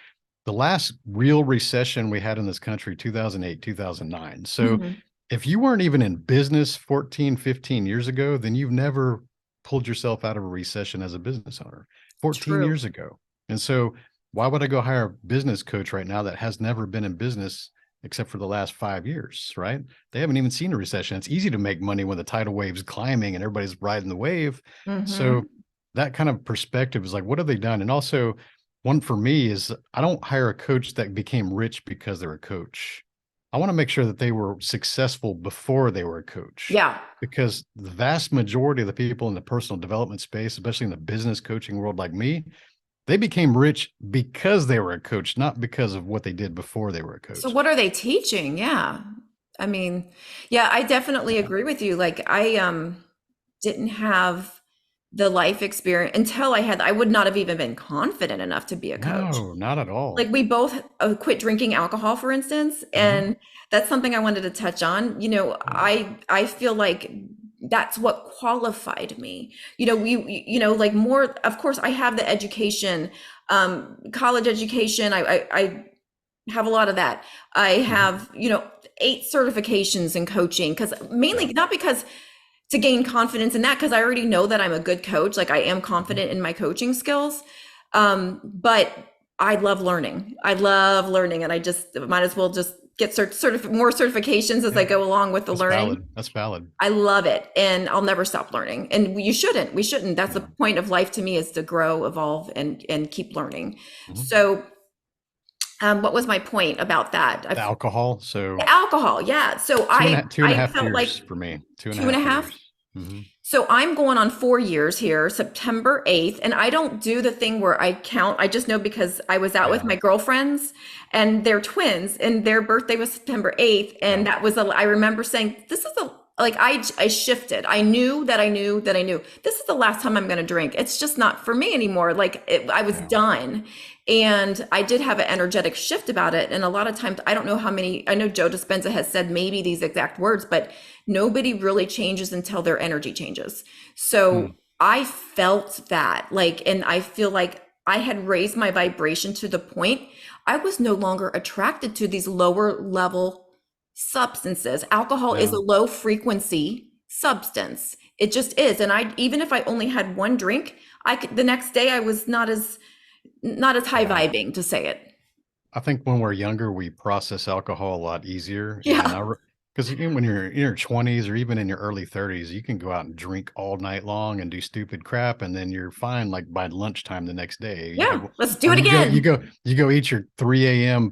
The last real recession we had in this country, 2008, 2009. So Mhm. if you weren't even in business 14, 15 years ago, then you've never pulled yourself out of a recession as a business owner 14 True. years ago. And so why would I go hire a business coach right now that has never been in business except for the last 5 years, right? They haven't even seen a recession. It's easy to make money when the tidal wave's climbing and everybody's riding the wave. So Hmm. that kind of perspective is like, what have they done? And also, one for me is I don't hire a coach that became rich because they're a coach. I want to make sure that they were successful before they were a coach, Yeah. because the vast majority of the people in the personal development space, especially in the business coaching world like me, they became rich because they were a coach, not because of what they did before they were a So coach. what are they teaching? Yeah. I mean, yeah, I definitely agree with you. Like I didn't have the life experience until I would not have even been confident enough to be a coach. No, not at Like all. we both quit drinking alcohol, for instance, Mm-hmm. and that's something I wanted to touch on. Yeah. I feel like that's what qualified me. Like more, of course, I have the education, college education. I have a lot of that. I Mm-hmm. have, 8 certifications in coaching, because mainly Yeah. not because to gain confidence in that, because I already know that I'm a good coach. Like I am Mm-hmm. confident in my coaching skills. But I love learning. I love learning, and I just might as well just get more certifications as I Yeah. go along with the That's learning. valid. That's valid. I love it, and I'll never stop learning. And you shouldn't. We shouldn't. That's the No. point of life to me, is to grow, evolve, and keep learning. Mm-hmm. So, what was my point about that? The alcohol. So The alcohol, yeah. So two and a I half felt like years for me. Two and a two and a half half. years. Mm-hmm. So I'm going on 4 years here, September 8th. And I don't do the thing where I count. I just know because I was out with Yeah. my girlfriends, and they're twins, and their birthday was September 8th. And Yeah. that was, I remember saying, this is like I shifted. I knew that I knew that I knew this is the last time I'm going to drink. It's just not for me anymore. Like I was Yeah. done. And I did have an energetic shift about it. And a lot of times, I don't know how many, I know Joe Dispenza has said maybe these exact words, but nobody really changes until their energy changes. So Mm. I felt that, like, and I feel like I had raised my vibration to the point I was no longer attracted to these lower level substances. Alcohol is a Yeah. low frequency substance. It just is. And even if I only had one drink, the next day I was not as high Yeah. vibing, to say it. I think when we're younger, we process alcohol a lot easier. And Yeah. because even when you're in your 20s or even in your early 30s, you can go out and drink all night long and do stupid crap, and then you're fine like by lunchtime the next day. Yeah. Let's do Or it again. you go eat your 3 a.m.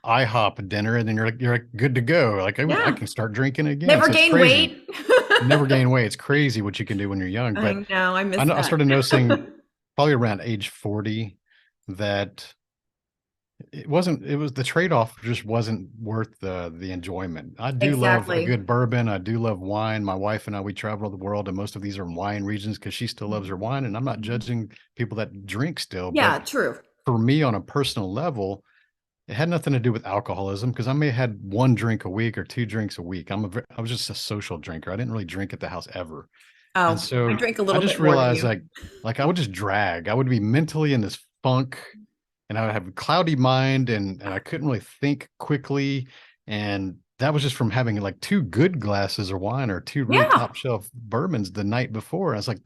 IHOP dinner, and then you're like good to go. Like I Yeah. can start drinking again. Never So it's gain crazy. weight. Never gain weight. It's crazy what you can do when you're young. But I know. I miss I that. started noticing probably around age 40 that it was the trade-off just wasn't worth the enjoyment. I do love a Exactly. good bourbon. I do love wine. My wife and I, we travel the world, and most of these are wine regions because she still loves her wine. And I'm not judging people that drink still, Yeah, but true. for me on a personal level, it had nothing to do with alcoholism, because I may have had one drink a week or two drinks a week. I was just a social drinker. I didn't really drink at the house ever. And Oh, I so drink a I little just bit more than realized you. like I would just drag. I would be mentally in this funk, and I would have a cloudy mind, and I couldn't really think quickly. And that was just from having like two good glasses of wine or two really Yeah. top shelf bourbons the night before. I was like,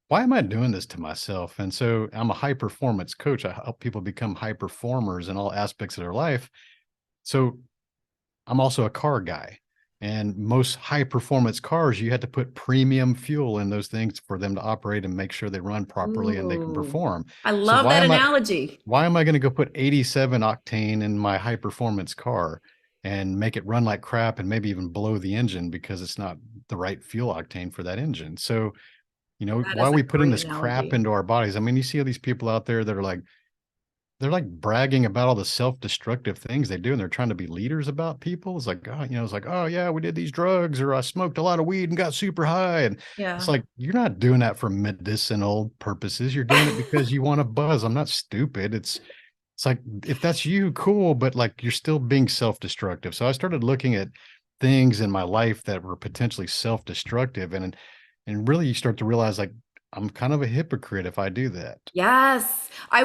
why am I doing this to myself? And so I'm a high performance coach. I help people become high performers in all aspects of their life. So I'm also a car guy. And most high performance cars, you had to put premium fuel in those things for them to operate and make sure they run properly and they can Ooh, perform. I So love that analogy. why am I going to go put 87 octane in my high performance car and make it run like crap and maybe even blow the engine because it's not the right fuel octane for that engine? So, That why is are a we putting great this crap analogy. into our bodies? I mean, you see all these people out there that are like, they're like bragging about all the self-destructive things they do, and they're trying to be leaders about people. It's like, oh, it's like, oh yeah, we did these drugs, or I smoked a lot of weed and got super high. And it's Yeah. like, you're not doing that for medicinal purposes. You're doing it because you want to buzz. I'm not stupid. It's like, if that's you, cool, but like you're still being self-destructive. So I started looking at things in my life that were potentially self-destructive, and really you start to realize like I'm kind of a hypocrite if I do that. Yes. I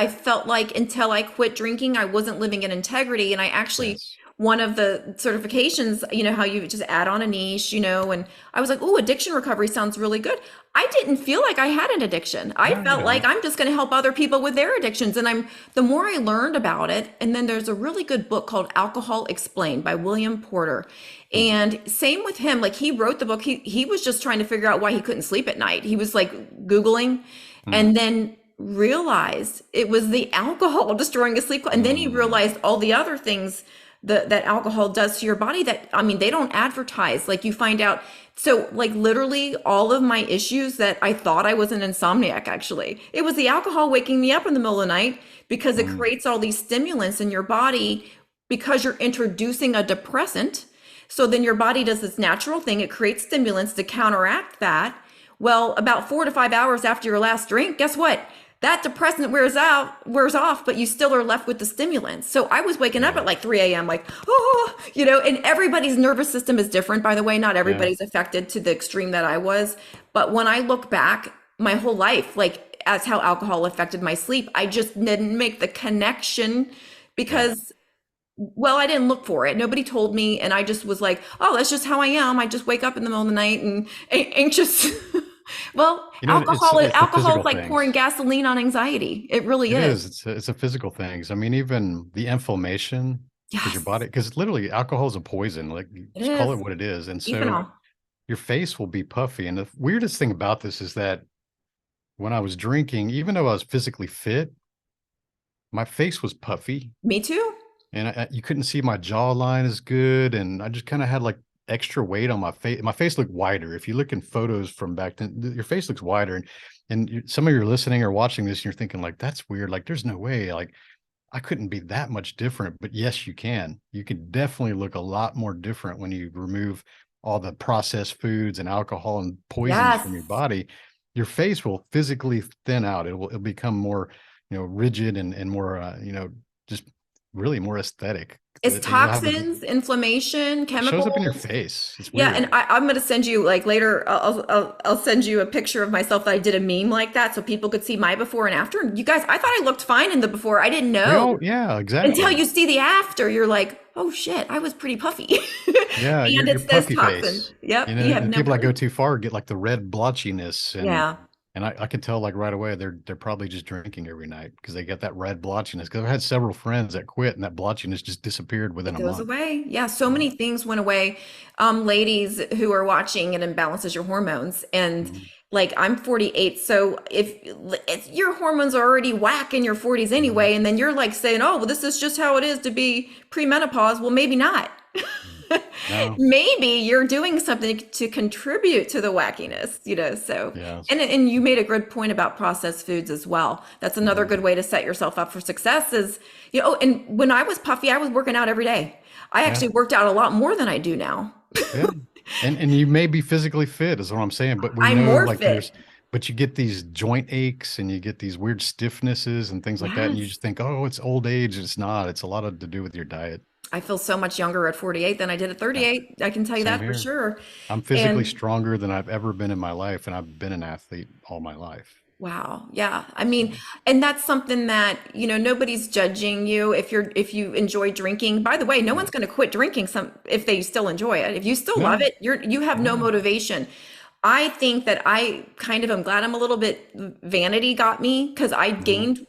felt like until I quit drinking, I wasn't living in integrity. And I actually Yes. one of the certifications, how you just add on a niche, and I was like, oh, addiction recovery sounds really good. I didn't feel like I had an addiction. I No, you felt like don't. I'm just going to help other people with their addictions. And the more I learned about it, and then there's a really good book called Alcohol Explained by William Porter. Mhm. And same with him, like he wrote the book. He was just trying to figure out why he couldn't sleep at night. He was like Googling Mhm. and then realized it was the alcohol destroying his sleep. And then he Mm. realized all the other things that alcohol does to your body that, I mean, they don't advertise. Like you find out. So like literally all of my issues that I thought I was an insomniac, actually, it was the alcohol waking me up in the middle of the night because it Mm. creates all these stimulants in your body because you're introducing a depressant. So then your body does this natural thing. It creates stimulants to counteract that. Well, about 4 to 5 hours after your last drink, guess what? That depressant wears off, but you still are left with the stimulants. So I was waking up Yeah. at like 3 a.m., like, oh, and everybody's nervous system is different, by the way. Not Yeah. everybody's affected to the extreme that I was. But when I look back, my whole life, like, as how alcohol affected my sleep, I just didn't make the connection Yeah. because, well, I didn't look for it. Nobody told me. And I just was like, oh, that's just how I am. I just wake up in the middle of the night and anxious. Well, It's it's the alcohol physical is like pouring things. gasoline on anxiety. It really It is. is. It's a physical things. I mean, even the inflammation, because your Yes, body, because literally alcohol is a poison. Like, you it just call it is. what it is. And so Ethanol. your face will be puffy. And the weirdest thing about this is that when I was drinking, even though I was physically fit, my face was puffy, Me too. and you couldn't see my jawline as good, and I just kind of had like extra weight on my face. My face looked wider. If you look in photos from back then, your face looks wider. And some of you are listening or watching this, and you're thinking like, "That's weird. Like, there's no way. Like, I couldn't be that much different." But yes, you can. You can definitely look a lot more different when you remove all the processed foods and alcohol and poisons from your Yes. body. Your face will physically thin out. It'll become more, rigid and more, just really more aesthetic. It's You'll have toxins, inflammation, it shows up in your chemicals. face. It's Yeah, and weird. I'm going to send you like later. I'll send you a picture of myself that I did a meme like that, so people could see my before and after. And you guys, I thought I looked fine in the before. I didn't We know all, yeah, until you exactly. see the after. You're like, oh shit, I was pretty puffy, Yeah, and your it's those puffy toxins. face. Yep, you have And no people that go clue. too far get like the red blotchiness, Yeah, and I could tell like right away they're probably just drinking every night because they get that red blotchiness. Because I've had several friends that quit and that blotchiness just disappeared it within a goes month. away. Yeah, so Yeah. many things went away. Ladies who are watching, it imbalances your hormones. And Mhm. like I'm 48, so if your hormones are already whack in your 40s Mhm. anyway, and then you're like saying, "Oh, well, this is just how it is to be premenopause." Well, maybe not. No. Maybe you're doing something to contribute to the wackiness, so Yes. and you made a good point about processed foods as well. That's another Mhm. good way to set yourself up for success is, and when I was puffy, I was working out every day. I Yeah. actually worked out a lot more than I do now. Yeah. And you may be physically fit is what I'm saying, but we I'm know more like fit. but you get these joint aches and you get these weird stiffnesses and things like that, and you Yes. just think, oh, it's old age. It's not. It's a lot of to do with your diet. I feel so much younger at 48 than I did at Yeah. 38. I can tell you Same that for here. sure. I'm physically And stronger than I've ever been in my life, and I've been an athlete all my life. wow. Yeah. I mean, So, and that's something that, nobody's judging you if you enjoy drinking. By the way, no yeah. one's going to quit drinking some if they still enjoy it. If you still love No, it, you have no no. motivation. I think that I kind of am glad I'm a little bit vanity got me because Mhm.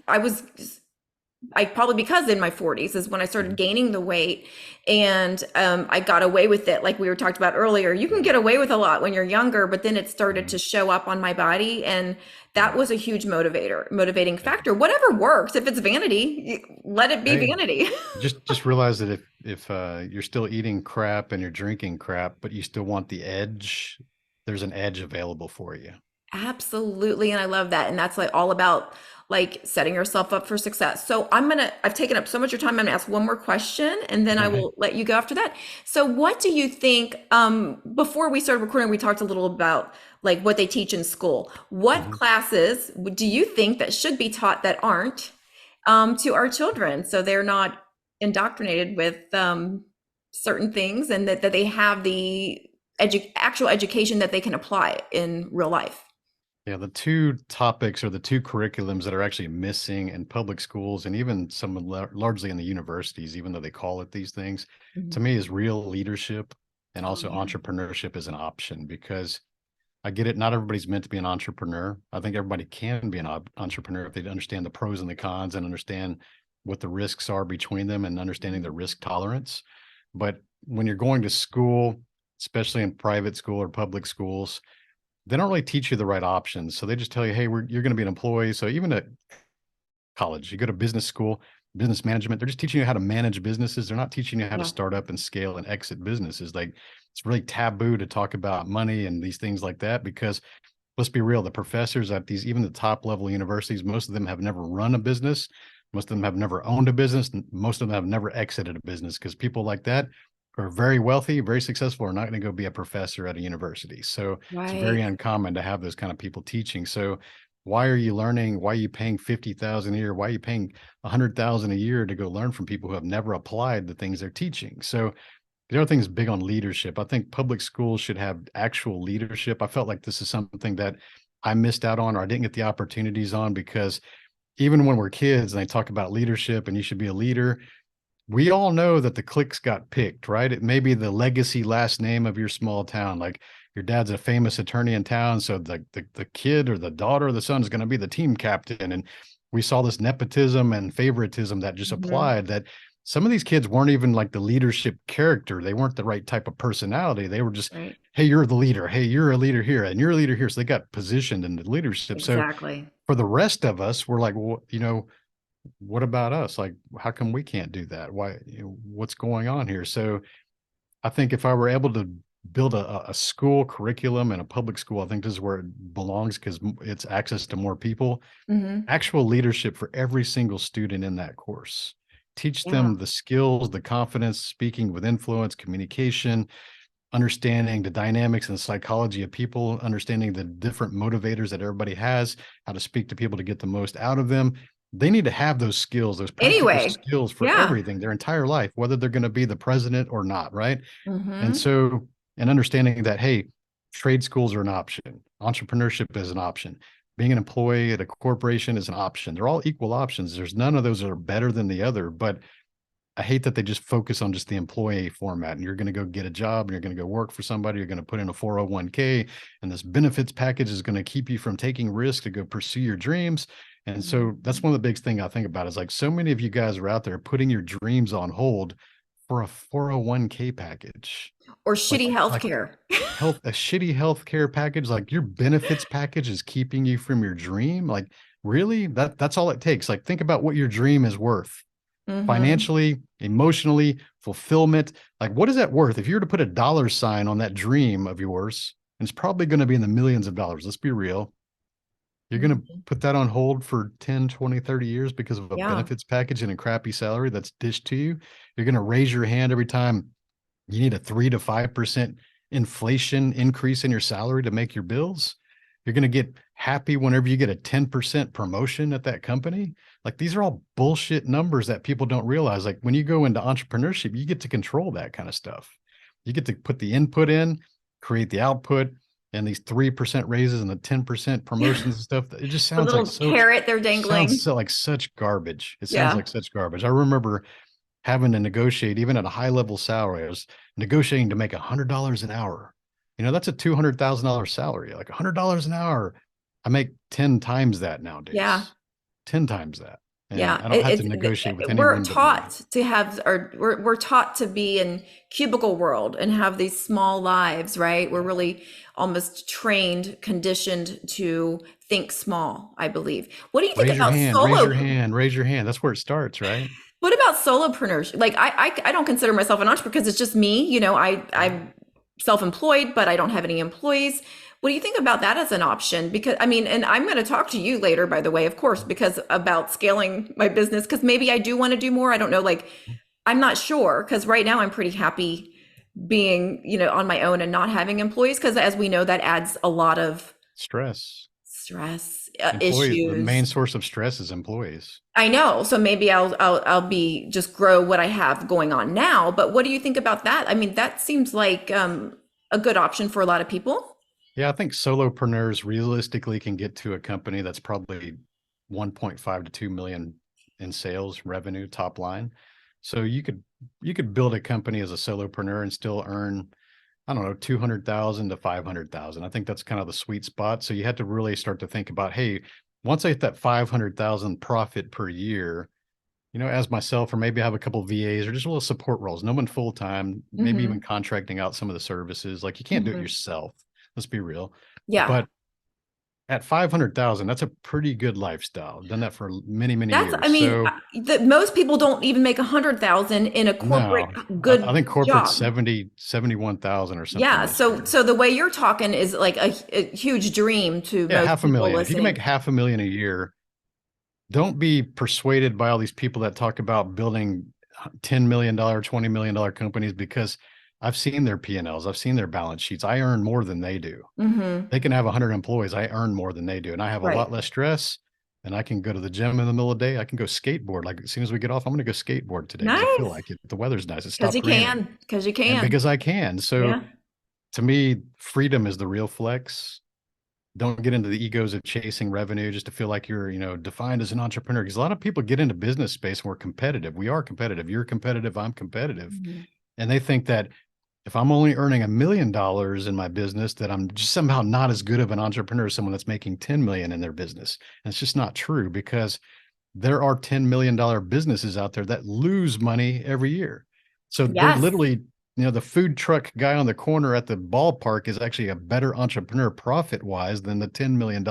I probably because in my 40s is when I started Mhm. gaining the weight and I got away with it. Like we were talked about earlier, you can Yeah. get away with a lot when you're younger, but then it started Mhm. to show up on my body. And that Yeah. was a huge motivating Yeah. factor. Whatever works, if it's vanity, let it be Hey, vanity. just realize that if you're still eating crap and you're drinking crap, but you still want the edge, there's an edge available for you. Absolutely. And I love that. And that's like all about like setting yourself up for success. So I've taken up so much of your time. I'm gonna ask one more question and then I All right. will let you go after that. So what do you think, before we started recording, we talked a little about like what they teach in school. What Mhm. classes do you think that should be taught that aren't, to our children? So they're not indoctrinated with, certain things and that they have the actual education that they can apply in real life. Yeah, the two topics or the two curriculums that are actually missing in public schools and even some largely in the universities, even though they call it these things, to Mhm. me is real leadership and Oh also yeah. entrepreneurship as an option because I get it. Not everybody's meant to be an entrepreneur. I think everybody can be an entrepreneur if they understand the pros and the cons and understand what the risks are between them and understanding the risk tolerance. But when you're going to school, especially in private school or public schools, they don't really teach you the right options. So they just tell you, hey, you're going to be an employee. So even at college, you go to business school, business management, they're just teaching you how to manage businesses. They're not teaching you how to Yeah. start up and scale and exit businesses. Like it's really taboo to talk about money and these things like that because let's be real, the professors at these, even the top level universities, most of them have never run a business. Most of them have never owned a business. And most of them have never exited a business because people like that are very wealthy, very successful, are not going to go be a professor at a university. So it's very Right. uncommon to have those kind of people teaching. So why are you learning? Why are you paying 50,000 a year? Why are you paying 100,000 a year to go learn from people who have never applied the things they're teaching? So the other thing is big on leadership. I think public schools should have actual leadership. I felt like this is something that I missed out on or I didn't get the opportunities on because even when we're kids and they talk about leadership and you should be a leader, we all know that the cliques got picked, right? It may be the legacy last name of your small town. Like your dad's a famous attorney in town. So the kid or the daughter or the son is going to be the team captain. And we saw this nepotism and favoritism that just Hmm. applied that some of these kids weren't even like the leadership character. They weren't the right type of personality. They were just, Right. hey, you're the leader. Hey, you're a leader here and you're a leader here. So they got positioned in the leadership. So Exactly. for the rest of us, we're like, well, what about us? Like, how come we can't do that? Why, what's going on here? So I think if I were able to build a school curriculum and a public school, I think this is where it belongs because it's access to more people, Hmm. actual leadership for every single student in that course. Teach Yeah. them the skills, the confidence, speaking with influence, communication, understanding the dynamics and the psychology of people, understanding the different motivators that everybody has, how to speak to people to get the most out of them. They need to have those skills, those practical Anyway. skills for Yeah. everything, their entire life, whether they're going to be the president or not, right? And Hmm. so, and understanding that, hey, trade schools are an option, entrepreneurship is an option, being an employee at a corporation is an option. They're all equal options. There's none of those that are better than the other, but I hate that they just focus on just the employee format and you're going to go get a job and you're going to go work for somebody. You're going to put in a 401k and this benefits package is going to keep you from taking risks to go pursue your dreams. And so that's one of the big things I think about is like so many of you guys are out there putting your dreams on hold for a 401k package, Or like, shitty like healthcare. a shitty healthcare package, like your benefits package is keeping you from your dream. Like really that's all it takes. Like think about what your dream is worth Hmm. financially, emotionally, fulfillment. Like, what is that worth? If you were to put a dollar sign on that dream of yours, and it's probably going to be in the millions of dollars. Let's be real. You're going to put that on hold for 10, 20, 30 years because of a Yeah. benefits package and a crappy salary that's dished to you. You're going to raise your hand every time you need a 3 to 5% inflation increase in your salary to make your bills. You're going to get happy whenever you get a 10% promotion at that company. Like these are all bullshit numbers that people don't realize. Like when you go into entrepreneurship, you get to control that kind of stuff. You get to put the input in, create the output, and these 3% raises and the 10% promotions and stuff. It just The sounds like little so carrot they're sounds dangling. so like such garbage. It sounds Yeah. like such garbage. I remember having to negotiate even at a high level salary. I was negotiating to make $100 an hour. That's a $200,000 salary. Like $100 an hour. I make 10 times that Yeah. nowadays. 10 times that. And Yeah, I don't have to negotiate with we're anyone but me. taught to have, or we're taught to be in cubicle world and have these small lives, right? We're Yeah. really almost trained, conditioned to think small, I believe. What do you think Raise your about hand, raise your solo? hand, raise your hand. That's where it starts, right? What about solopreneurs? Like I don't consider myself an entrepreneur because it's just me. I'm self-employed, but I don't have any employees. What do you think about that as an option? Because I mean, and I'm going to talk to you later, by the way, of course, because about scaling my business, because maybe I do want to do more. I don't know. Like, I'm not sure because right now I'm pretty happy being, on my own and not having employees. Because as we know, that adds a lot of Stress. stress, Employees, the issues. main source of stress is employees. I know. So maybe I'll be just grow what I have going on now. But what do you think about that? I mean, that seems like a good option for a lot of people. Yeah, I think solopreneurs realistically can get to a company that's probably 1.5 to 2 million in sales revenue top line. So you could build a company as a solopreneur and still earn, I don't know, 200,000 to 500,000. I think that's kind of the sweet spot. So you had to really start to think about, hey, once I hit that 500,000 profit per year, as myself, or maybe I have a couple of VAs or just little support roles, no one full time, maybe even Hmm. contracting out some of the services. Like you can't do it Hmm. yourself. Let's be real. Yeah. But at 500,000, that's a pretty good lifestyle. I've done that for many, many That's, I years. mean, So most people don't even make 100,000 in a corporate no, I good think corporate job. 71,000 or something Yeah. this So, year. so the way you're talking is like a huge dream to Yeah, most half a people million. If you can make listening. half a million a year, don't be persuaded by all these people that talk about building $10 million, $20 million companies, because I've seen their P&Ls, I've seen their balance sheets. I earn more than they do. Hmm. They can have 100 employees. I earn more than they do. And I have a Right. lot less stress. And I can go to the gym in the middle of the day. I can go skateboard. Like as soon as we get off, I'm going to go skateboard today because I feel Nice. like it. The weather's nice. It Because stopped you raining. can. Because you And can. because I can. So Yeah. to me, freedom is the real flex. Don't get into the egos of chasing revenue just to feel like you're, defined as an entrepreneur. Because a lot of people get into business space and we're competitive. We are competitive. You're competitive. I'm competitive. Mhm. And they think that if I'm only earning $1 million in my business, that I'm just somehow not as good of an entrepreneur as someone that's making 10 million in their business. And it's just not true, because there are $10 million businesses out there that lose money every year. So they're Yes. literally, the food truck guy on the corner at the ballpark is actually a better entrepreneur profit wise than the $10 million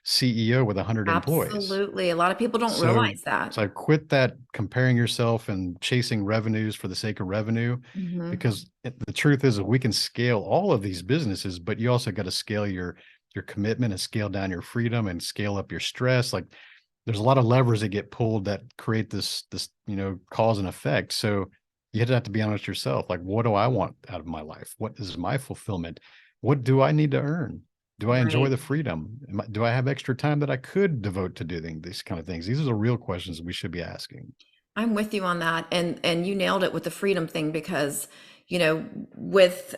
CEO with 100 employees. Absolutely. A lot of people don't So, realize that. so I quit that comparing yourself and chasing revenues for the sake of revenue, Hmm. because the truth is that we can scale all of these businesses, but you also got to scale your commitment and scale down your freedom and scale up your stress. Like there's a lot of levers that get pulled that create this cause and effect. So you have to be honest with yourself. Like, what do I want out of my life? What is my fulfillment? What do I need to earn? Do I enjoy Right. the freedom? Do I have extra time that I could devote to doing these kind of things? These are the real questions we should be asking. I'm with you on that. And you nailed it with the freedom thing because, you know, with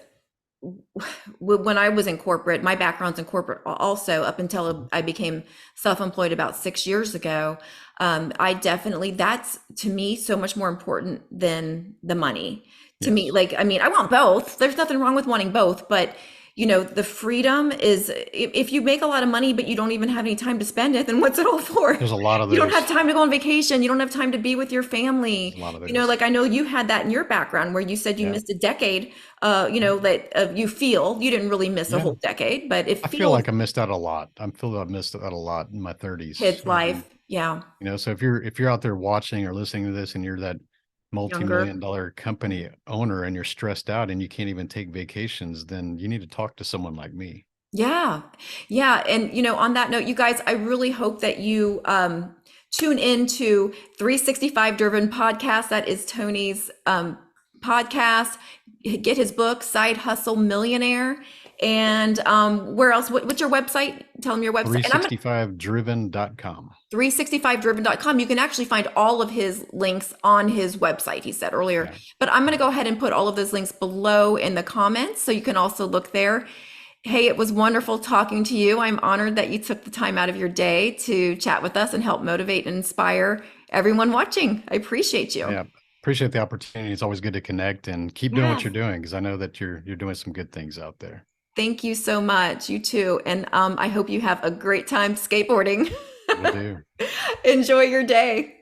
when I was in corporate, my background's in corporate also up until I became self-employed about 6 years ago. I definitely, that's to me so much more important than the money. To me, Yes. like, I mean, I want both. There's nothing wrong with wanting both, but the freedom is if you make a lot of money, but you don't even have any time to spend it, then what's it all for? There's a lot of You don't have those. time to go on vacation. You don't have time to be with your There's family. a lot of those. Like I know you had that in your background where you said you Yeah. missed a decade that you feel you didn't really miss a Yeah. whole decade, but it I feel feels like I missed out a lot. I feel like I missed out a lot in my 30s. kids' And life. Yeah. so if you're out there watching or listening to this and you're that Younger. multi-million dollar company owner and you're stressed out and you can't even take vacations, then you need to talk to someone like me. Yeah. Yeah. And, on that note, you guys, I really hope that you tune into 365 Driven Podcast. That is Tony's podcast. Get his book, Side Hustle Millionaire. And where else? What's your website? Tell them your website. And I'm going to 365driven.com. 365driven.com. You can actually find all of his links on his website, he said earlier. Yeah. But I'm going to Yeah. go ahead and put all of those links below in the comments so you can also look there. Hey, it was wonderful talking to you. I'm honored that you took the time out of your day to chat with us and help motivate and inspire everyone watching. I appreciate you. Yeah. Appreciate the opportunity. It's always good to connect and keep doing what Yes. you're doing, because I know that you're doing some good things out there. Thank you so much. You too. And I hope you have a great time skateboarding. Will do. Enjoy your day.